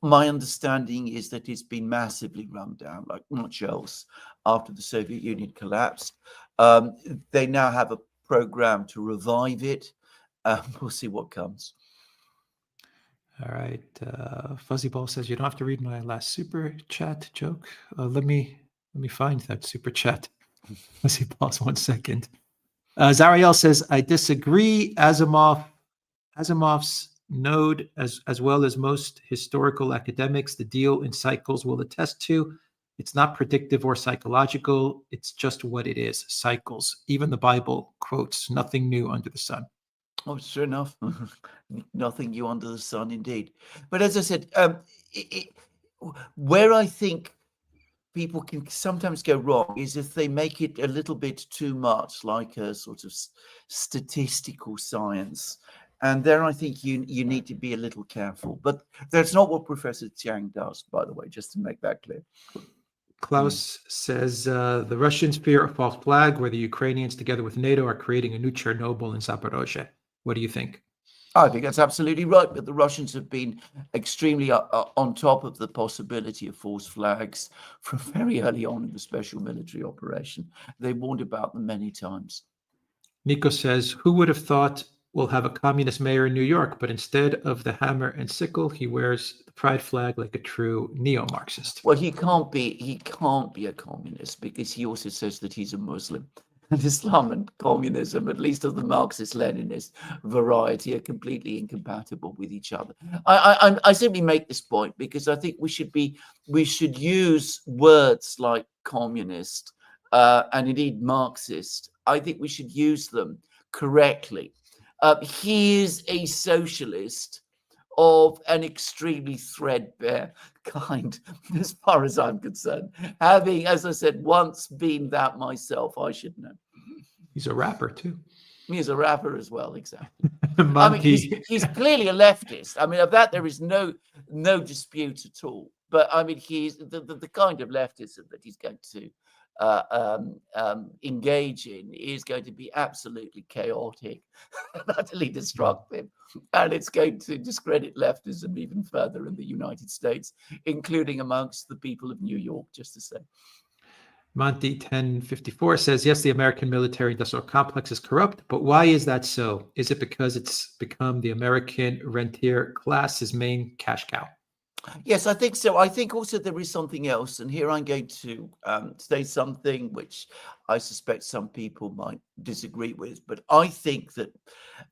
Speaker 1: My understanding is that it's been massively run down, like much else, after the Soviet Union collapsed. They now have a program to revive it. We'll see what comes.
Speaker 2: All right. Fuzzy Ball says, you don't have to read my last super chat joke. Let me find that super chat. Fuzzy Balls, 1 second. Zariel says, I disagree. Asimov's node, as well as most historical academics, the deal in cycles will attest to. It's not predictive or psychological. It's just what it is, cycles. Even the Bible quotes nothing new under the sun.
Speaker 1: Oh, sure enough. Nothing new under the sun, indeed. But as I said, where I think people can sometimes go wrong is if they make it a little bit too much like a sort of statistical science. And there I think you need to be a little careful. But that's not what Professor Jiang does, by the way, just to make that clear.
Speaker 2: Klaus says, the Russians fear a false flag, where the Ukrainians, together with NATO, are creating a new Chernobyl in Zaporozhye. What do you think?
Speaker 1: I think that's absolutely right. But the Russians have been extremely on top of the possibility of false flags from very early on in the special military operation. They warned about them many times.
Speaker 2: Nico says, who would have thought we'll have a communist mayor in New York, but instead of the hammer and sickle, he wears the pride flag like a true neo-Marxist?
Speaker 1: Well, he can't be a communist because he also says that he's a Muslim. And Islam and communism, at least of the Marxist-Leninist variety, are completely incompatible with each other. I simply make this point because I think we should use words like communist and indeed Marxist. I think we should use them correctly. He is a socialist of an extremely threadbare kind, as far as I'm concerned. Having, as I said, once been that myself, I should know.
Speaker 2: He's a rapper too.
Speaker 1: He's a rapper as well, exactly.
Speaker 2: Monty.
Speaker 1: He's clearly a leftist. I mean, of that there is no dispute at all. But I mean, he's the kind of leftism that he's going to engage in is going to be absolutely chaotic, utterly destructive, and it's going to discredit leftism even further in the United States, including amongst the people of New York, just to say.
Speaker 2: Monty 1054 says, yes, the American military industrial complex is corrupt, but why is that so? Is it because it's become the American rentier class's main cash cow?
Speaker 1: Yes, I think so. I think also there is something else, and here I'm going to say something which I suspect some people might disagree with, but I think that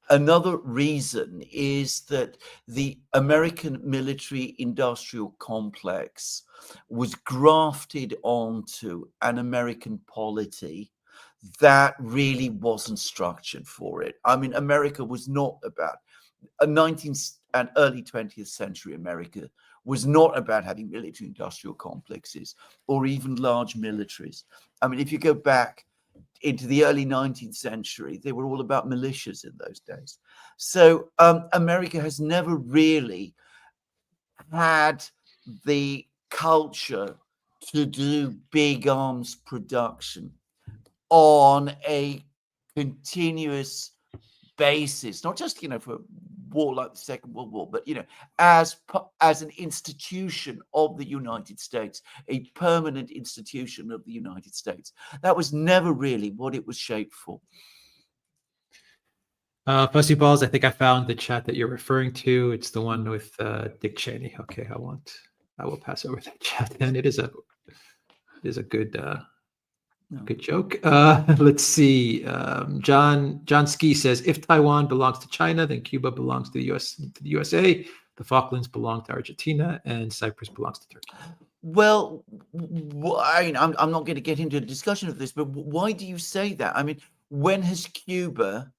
Speaker 1: another reason is that the American military industrial complex was grafted onto an American polity that really wasn't structured for it. I mean, America was not about a 19th and early 20th century America was not about having military industrial complexes or even large militaries. I mean, if you go back into the early 19th century, they were all about militias in those days. So America has never really had the culture to do big arms production on a continuous basis, not just, for war like the Second World War, but, as an institution of the United States, a permanent institution of the United States. That was never really what it was shaped for.
Speaker 2: Fuzzy Balls, I think I found the chat that you're referring to. It's the one with Dick Cheney. Okay, I will pass over that chat, and it is a good good joke. Let's see. John Ski says, if Taiwan belongs to China, then Cuba belongs to the USA. The Falklands belong to Argentina, and Cyprus belongs to Turkey.
Speaker 1: Well, I'm not going to get into a discussion of this, but why do you say that? I mean, when has Cuba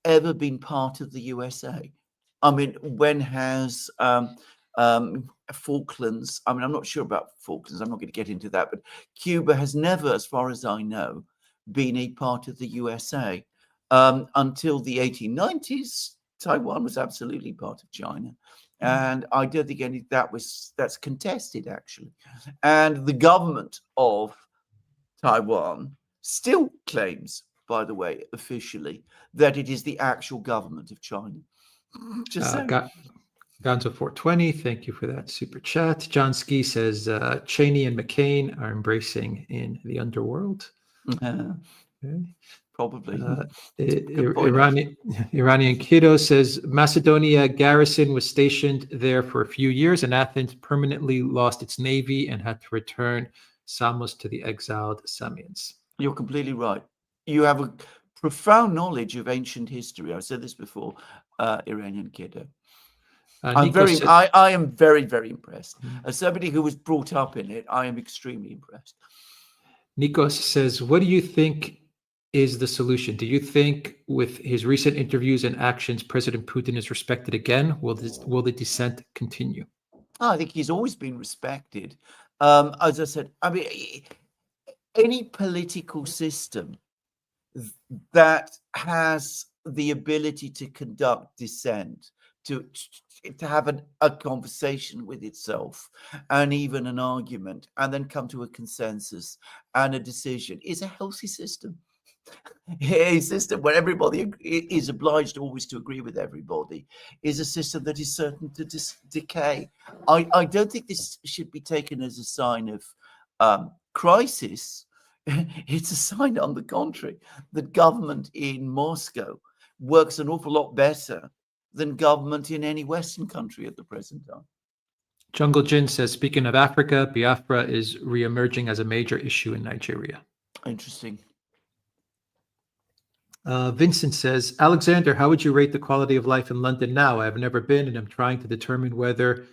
Speaker 1: ever been part of the USA? I mean, when has Falklands? I mean, I'm not sure about Falklands. I'm not going to get into that, but Cuba has never, as far as I know, been a part of the USA until the 1890s. Taiwan was absolutely part of China, and I don't think that's contested actually. And the government of Taiwan still claims, by the way, officially, that it is the actual government of China. Just so.
Speaker 2: Gonzo 420, thank you for that super chat. John Ski says Cheney and McCain are embracing in the underworld. Okay.
Speaker 1: Probably.
Speaker 2: Iranian Kiddo says Macedonia garrison was stationed there for a few years, and Athens permanently lost its navy and had to return Samos to the exiled Samians.
Speaker 1: You're completely right. You have a profound knowledge of ancient history. I've said this before, Iranian Kiddo. I am very, very impressed. As somebody who was brought up in it, I am extremely impressed.
Speaker 2: Nikos says, what do you think is the solution? Do you think with his recent interviews and actions, President Putin is respected again? Will the descent continue?
Speaker 1: I think he's always been respected. As I said, I mean, any political system that has the ability to conduct dissent, to have a conversation with itself and even an argument, and then come to a consensus and a decision is a healthy system. A system where everybody is obliged always to agree with everybody is a system that is certain to decay. I don't think this should be taken as a sign of crisis. It's a sign, on the contrary, that government in Moscow works an awful lot better than government in any Western country at the present time.
Speaker 2: Jungle Jin says, speaking of Africa, Biafra is re-emerging as a major issue in Nigeria.
Speaker 1: Interesting.
Speaker 2: Vincent says, Alexander, how would you rate the quality of life in London now? I have never been, and I'm trying to determine whether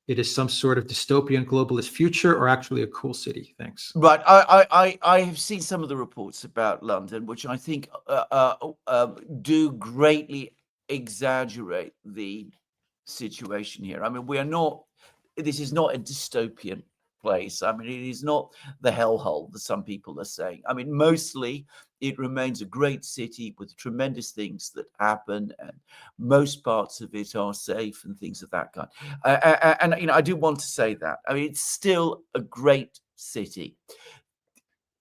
Speaker 2: it is some sort of dystopian globalist future or actually a cool city. Thanks.
Speaker 1: Right. I have seen some of the reports about London, which I think do greatly exaggerate the situation here. I mean, this is not a dystopian place. I mean, it is not the hellhole that some people are saying. I mean, mostly it remains a great city with tremendous things that happen, and most parts of it are safe and things of that kind. And I do want to say that. I mean, it's still a great city.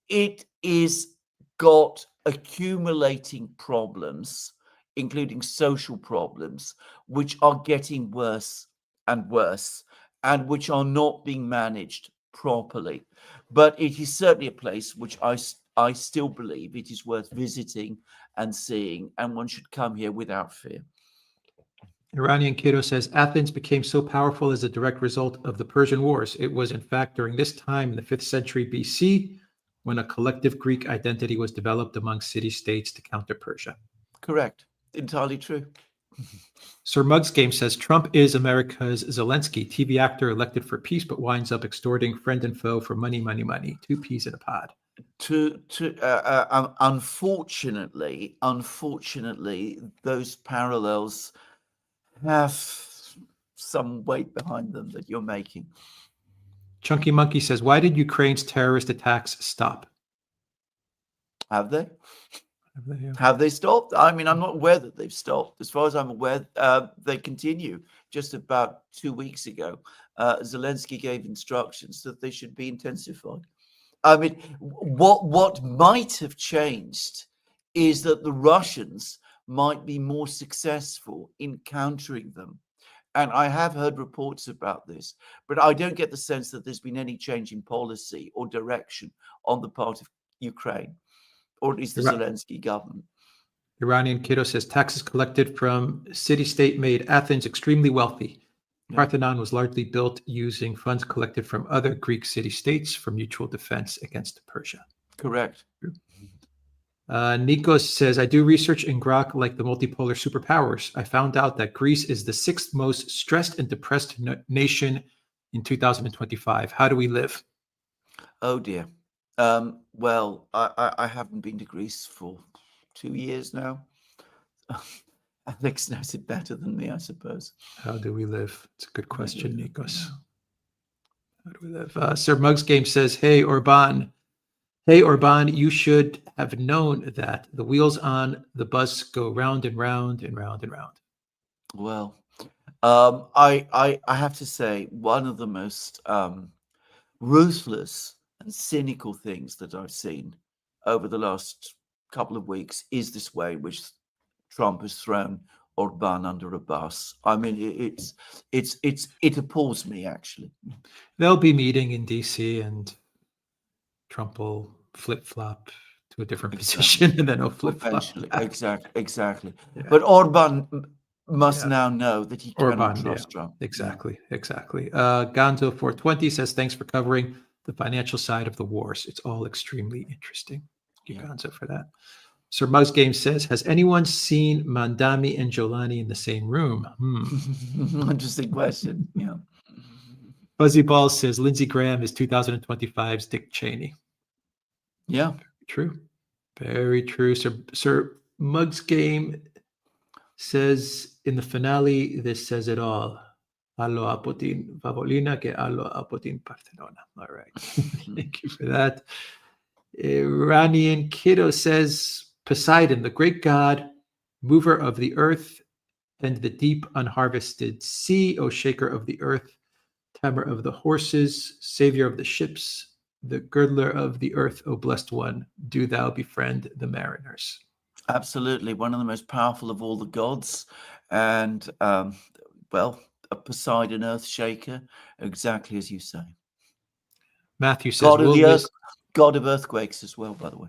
Speaker 1: It is got accumulating problems, including social problems, which are getting worse and worse, and which are not being managed properly. But it is certainly a place which I still believe it is worth visiting and seeing, and one should come here without fear.
Speaker 2: Iranian Kiddo says, Athens became so powerful as a direct result of the Persian Wars. It was, in fact, during this time in the 5th century BC when a collective Greek identity was developed among city-states to counter Persia.
Speaker 1: Correct. Entirely true.
Speaker 2: Sir Muggs Game says, Trump is America's Zelensky, TV actor elected for peace, but winds up extorting friend and foe for money, money, money. 2 peas in a pod.
Speaker 1: Unfortunately, those parallels have some weight behind them that you're making.
Speaker 2: Chunky Monkey says, why did Ukraine's terrorist attacks stop?
Speaker 1: Have they? Have they stopped? I mean, I'm not aware that they've stopped. As far as I'm aware, they continue. Just about 2 weeks ago, Zelensky gave instructions that they should be intensified. I mean, what might have changed is that the Russians might be more successful in countering them. And I have heard reports about this, but I don't get the sense that there's been any change in policy or direction on the part of Ukraine, or at least the Zelensky government.
Speaker 2: Iranian Kiddo says, taxes collected from city-state made Athens extremely wealthy. Yeah. Parthenon was largely built using funds collected from other Greek city-states for mutual defense against Persia.
Speaker 1: Correct.
Speaker 2: Nikos says, I do research in Grok like the multipolar superpowers. I found out that Greece is the 6th most stressed and depressed nation in 2025. How do we live?
Speaker 1: Oh, dear. Well, I haven't been to Greece for 2 years now. Alex knows it better than me, I suppose.
Speaker 2: How do we live? It's a good question, Nikos. How do we live? Sir Muggs Game says, Hey, Orban, you should have known that the wheels on the bus go round and round and round and round.
Speaker 1: Well, I have to say, one of the most ruthless and cynical things that I've seen over the last couple of weeks is this way in which Trump has thrown Orban under a bus. I mean, it appalls me, actually.
Speaker 2: They'll be meeting in DC and Trump will flip-flop to a different position and then he'll flip-flop.
Speaker 1: Exactly. Yeah. But Orban must now know that he cannot trust Trump.
Speaker 2: Exactly. Gonzo 420 says, thanks for covering the financial side of the wars. It's all extremely interesting. Thank you, Gonzo, for that. Sir Muggs Game says, has anyone seen Mandami and Jolani in the same room?
Speaker 1: Interesting question. Yeah.
Speaker 2: Fuzzy Ball says, Lindsey Graham is 2025's Dick Cheney.
Speaker 1: Yeah.
Speaker 2: True. Very true. Sir Muggs Game says, in the finale, this says it all. Allo a Putin Favolina que allo a Putin Partenona. All right. Thank you for that. Iranian Kiddo says, Poseidon, the great god, mover of the earth and the deep unharvested sea, O shaker of the earth, tamer of the horses, savior of the ships, the girdler of the earth, O blessed one, do thou befriend the mariners.
Speaker 1: Absolutely. One of the most powerful of all the gods. And, well, a Poseidon earth shaker, exactly as you say.
Speaker 2: Matthew says,
Speaker 1: God of the earth, God of earthquakes as well, by the way.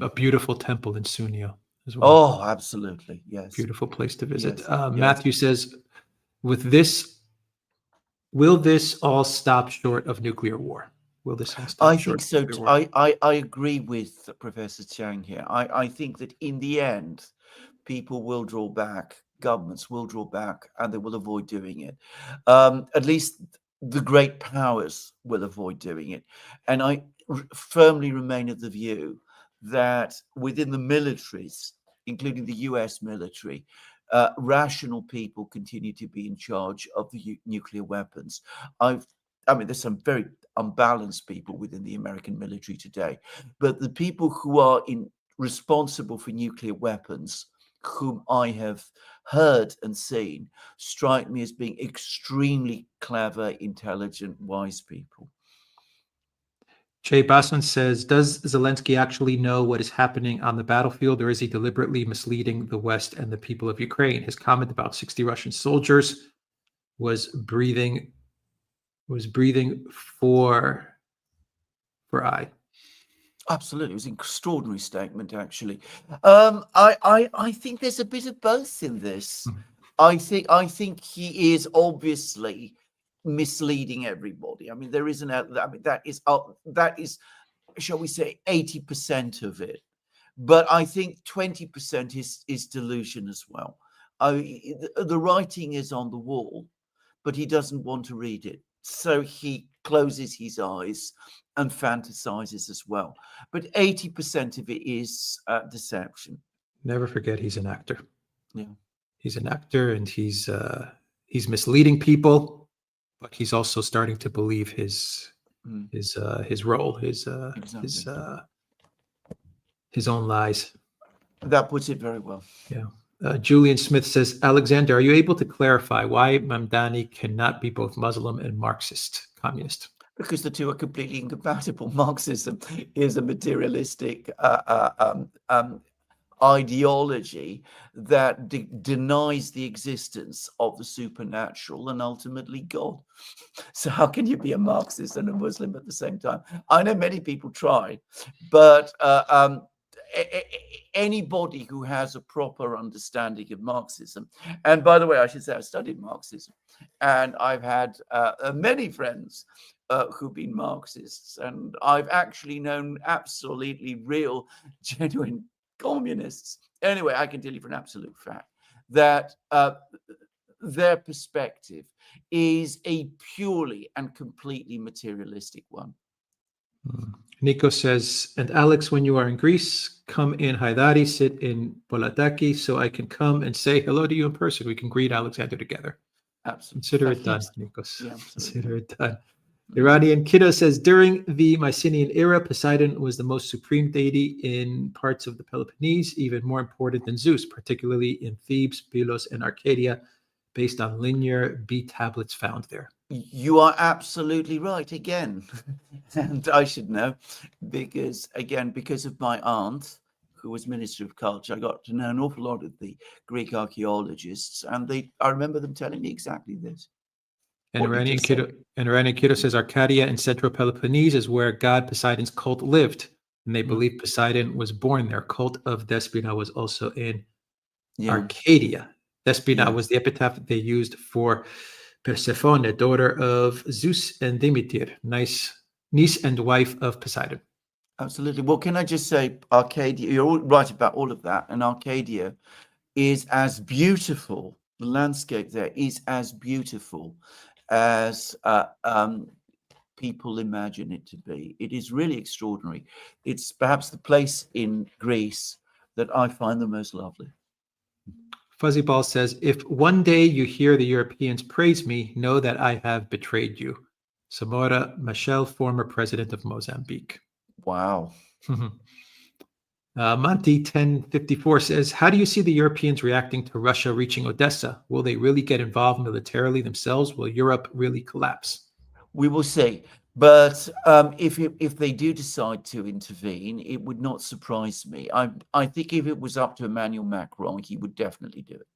Speaker 2: A beautiful temple in Sunio as well.
Speaker 1: Oh, absolutely. Yes.
Speaker 2: Beautiful place to visit.
Speaker 1: Yes.
Speaker 2: Matthew says, with this, will this all stop short of nuclear war? Will this all stop
Speaker 1: I
Speaker 2: short
Speaker 1: think so.
Speaker 2: of nuclear war?
Speaker 1: I agree with Professor Jiang here. I think that in the end, people will draw back, governments will draw back, and they will avoid doing it. At least the great powers will avoid doing it. And I firmly remain of the view that within the militaries, including the US military, rational people continue to be in charge of the nuclear weapons. I mean, there's some very unbalanced people within the American military today, but the people who are responsible for nuclear weapons, whom I have heard and seen, strike me as being extremely clever, intelligent, wise people.
Speaker 2: Jay Basman says, does Zelensky actually know what is happening on the battlefield, or is he deliberately misleading the West and the people of Ukraine? His comment about 60 Russian soldiers was breathing for I.
Speaker 1: Absolutely, it was an extraordinary statement. Actually, I think there's a bit of both in this. I think he is obviously misleading everybody. I mean, there isn't. I mean, that is, shall we say, 80% of it. But I think 20% is delusion as well. The writing is on the wall, but he doesn't want to read it, so he closes his eyes and fantasizes as well. But 80% of it is deception.
Speaker 2: Never forget, he's an actor.
Speaker 1: Yeah,
Speaker 2: he's an actor, and he's misleading people, but he's also starting to believe his role, his own lies.
Speaker 1: That puts it very well.
Speaker 2: Yeah. Julian Smith says, Alexander, are you able to clarify why Mamdani cannot be both Muslim and Marxist communist?
Speaker 1: Because the two are completely incompatible. Marxism is a materialistic ideology that denies the existence of the supernatural and ultimately God. So how can you be a Marxist and a Muslim at the same time? I know many people try, but anybody who has a proper understanding of Marxism, and by the way, I should say I studied Marxism, and I've had many friends who've been Marxists, and I've actually known absolutely real, genuine communists. Anyway, I can tell you for an absolute fact that their perspective is a purely and completely materialistic one.
Speaker 2: Nico says, and Alex, when you are in Greece, come in Haidari, sit in Polataki, so I can come and say hello to you in person. We can greet Alexander together.
Speaker 1: Absolutely.
Speaker 2: Consider it done, Nikos.
Speaker 1: Yeah,
Speaker 2: consider it done. Iranian Kiddo says, during the Mycenaean era, Poseidon was the most supreme deity in parts of the Peloponnese, even more important than Zeus, particularly in Thebes, Pylos, and Arcadia, based on linear B tablets found there.
Speaker 1: You are absolutely right again. And I should know because of my aunt, who was Minister of Culture, I got to know an awful lot of the Greek archaeologists, and I remember them telling me exactly this.
Speaker 2: And Iranian Kiddo says Arcadia in Central Peloponnese is where god Poseidon's cult lived, and they believe Poseidon was born there. Cult of Despina was also in Arcadia. Despina was the epitaph they used for Persephone, daughter of Zeus and Demeter, niece and wife of Poseidon.
Speaker 1: Absolutely. Well, can I just say, Arcadia, you're all right about all of that, and Arcadia is as beautiful, the landscape there is as beautiful as people imagine it to be. It is really extraordinary. It's perhaps the place in Greece that I find the most lovely.
Speaker 2: Fuzzy Ball says, if one day you hear the Europeans praise me, know that I have betrayed you. Samora Machel, former president of Mozambique.
Speaker 1: Wow.
Speaker 2: Monty 1054 says, how do you see the Europeans reacting to Russia reaching Odessa? Will they really get involved militarily themselves? Will Europe really collapse?
Speaker 1: We will see. But if they do decide to intervene, it would not surprise me. I think if it was up to Emmanuel Macron, he would definitely do it.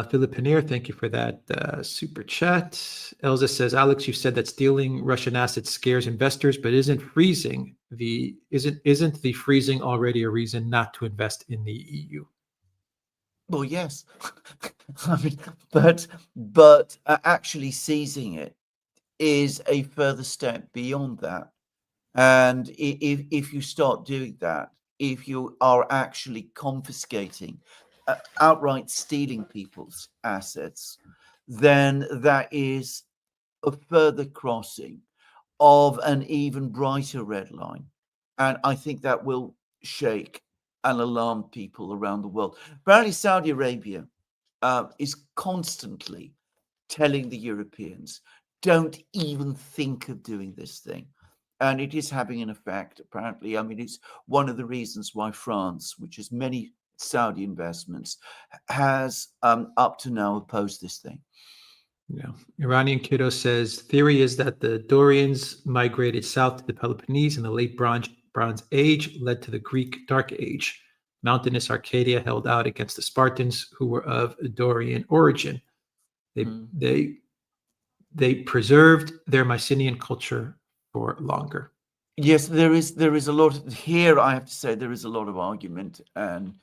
Speaker 2: Philip Paneer, thank you for that super chat. Elza says, Alex, you said that stealing Russian assets scares investors, but isn't the freezing already a reason not to invest in the EU?
Speaker 1: Well, yes. I mean, but actually seizing it is a further step beyond that. And if you start doing that, if you are actually confiscating, outright stealing people's assets, then that is a further crossing of an even brighter red line. And I think that will shake and alarm people around the world. Apparently, Saudi Arabia is constantly telling the Europeans, don't even think of doing this thing. And it is having an effect, apparently. I mean, it's one of the reasons why France, which has many Saudi investments, has up to now opposed this thing.
Speaker 2: Yeah. Iranian Kiddo says, theory is that the Dorians migrated south to the Peloponnese in the late Bronze Age, led to the Greek Dark Age. Mountainous Arcadia held out against the Spartans, who were of Dorian origin. They preserved their Mycenaean culture for longer.
Speaker 1: Yes, there is a lot here. I have to say there is a lot of argument and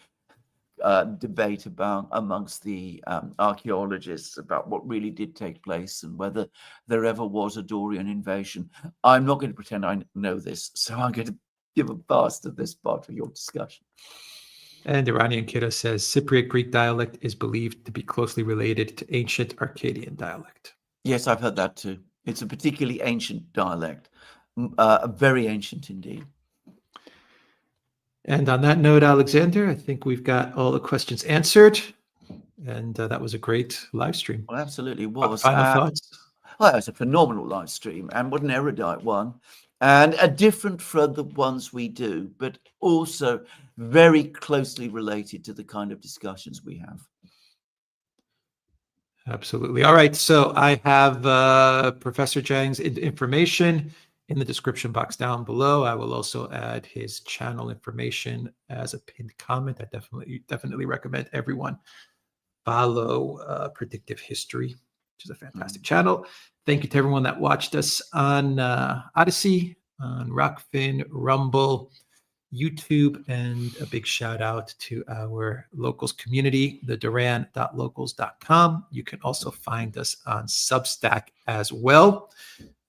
Speaker 1: debate amongst the archaeologists about what really did take place and whether there ever was a Dorian invasion. I'm not going to pretend I know this, so I'm going to give a pass to this part of your discussion.
Speaker 2: And Iranian Kiddo says Cypriot Greek dialect is believed to be closely related to ancient Arcadian dialect.
Speaker 1: Yes, I've heard that too. It's a particularly ancient dialect, very ancient indeed.
Speaker 2: And on that note, Alexander, I think we've got all the questions answered. And that was a great live stream.
Speaker 1: Well, absolutely was.
Speaker 2: Final thoughts?
Speaker 1: Well, it was a phenomenal live stream, and what an erudite one. And a different from the ones we do, but also very closely related to the kind of discussions we have.
Speaker 2: Absolutely. All right. So I have Professor Jiang's information in the description box down below. I will also add his channel information as a pinned comment. I definitely recommend everyone follow Predictive History, which is a fantastic channel. Thank you to everyone that watched us on Odyssey, on Rockfin, Rumble, YouTube, and a big shout out to our locals community, the duran.locals.com. You can also find us on Substack as well.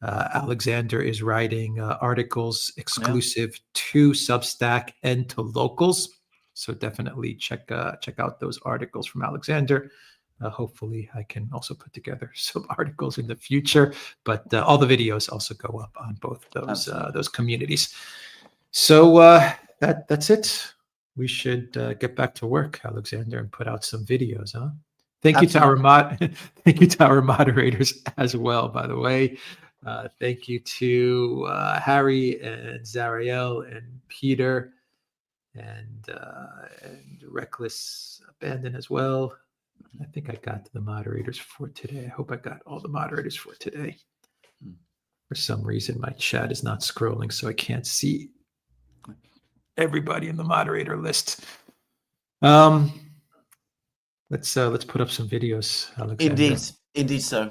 Speaker 2: Alexander is writing articles exclusive to Substack and to locals. So definitely check out those articles from Alexander. Hopefully I can also put together some articles in the future, but all the videos also go up on both those communities. So that's it. We should get back to work, Alexander, and put out some videos, huh? Thank you to our moderators as well, by the way. Thank you to Harry and Zariel and Peter and Reckless Abandon as well. I think I got the moderators for today. I hope I got all the moderators for today. For some reason, my chat is not scrolling, so I can't see everybody in the moderator list. Let's put up some videos, Alexander.
Speaker 1: Indeed so.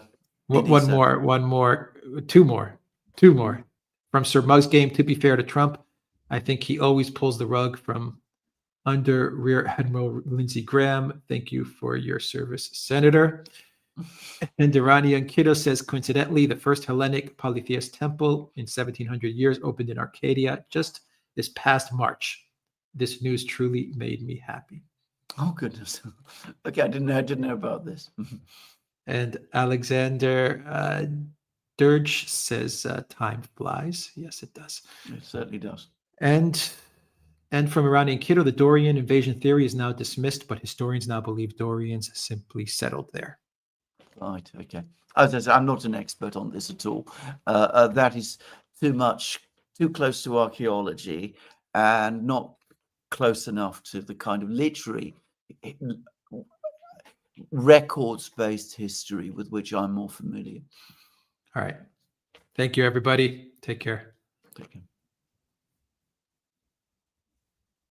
Speaker 2: Two more. From Sir Mug's game, to be fair to Trump, I think he always pulls the rug from under Rear Admiral Lindsey Graham. Thank you for your service, Senator. And Iranian Kiddo says, coincidentally, the first Hellenic polytheist temple in 1700 years opened in Arcadia just this past March. This news truly made me happy.
Speaker 1: Oh, goodness. Okay, I didn't know about this.
Speaker 2: And Alexander Dirge says, time flies. Yes, it does.
Speaker 1: It certainly does.
Speaker 2: And from Iranian Kiddo, the Dorian invasion theory is now dismissed, but historians now believe Dorians simply settled there.
Speaker 1: Right, okay. As I say, I'm not an expert on this at all. That is too close to archaeology and not close enough to the kind of literary records-based history with which I'm more familiar.
Speaker 2: All right. Thank you, everybody. Take care.
Speaker 1: Take care.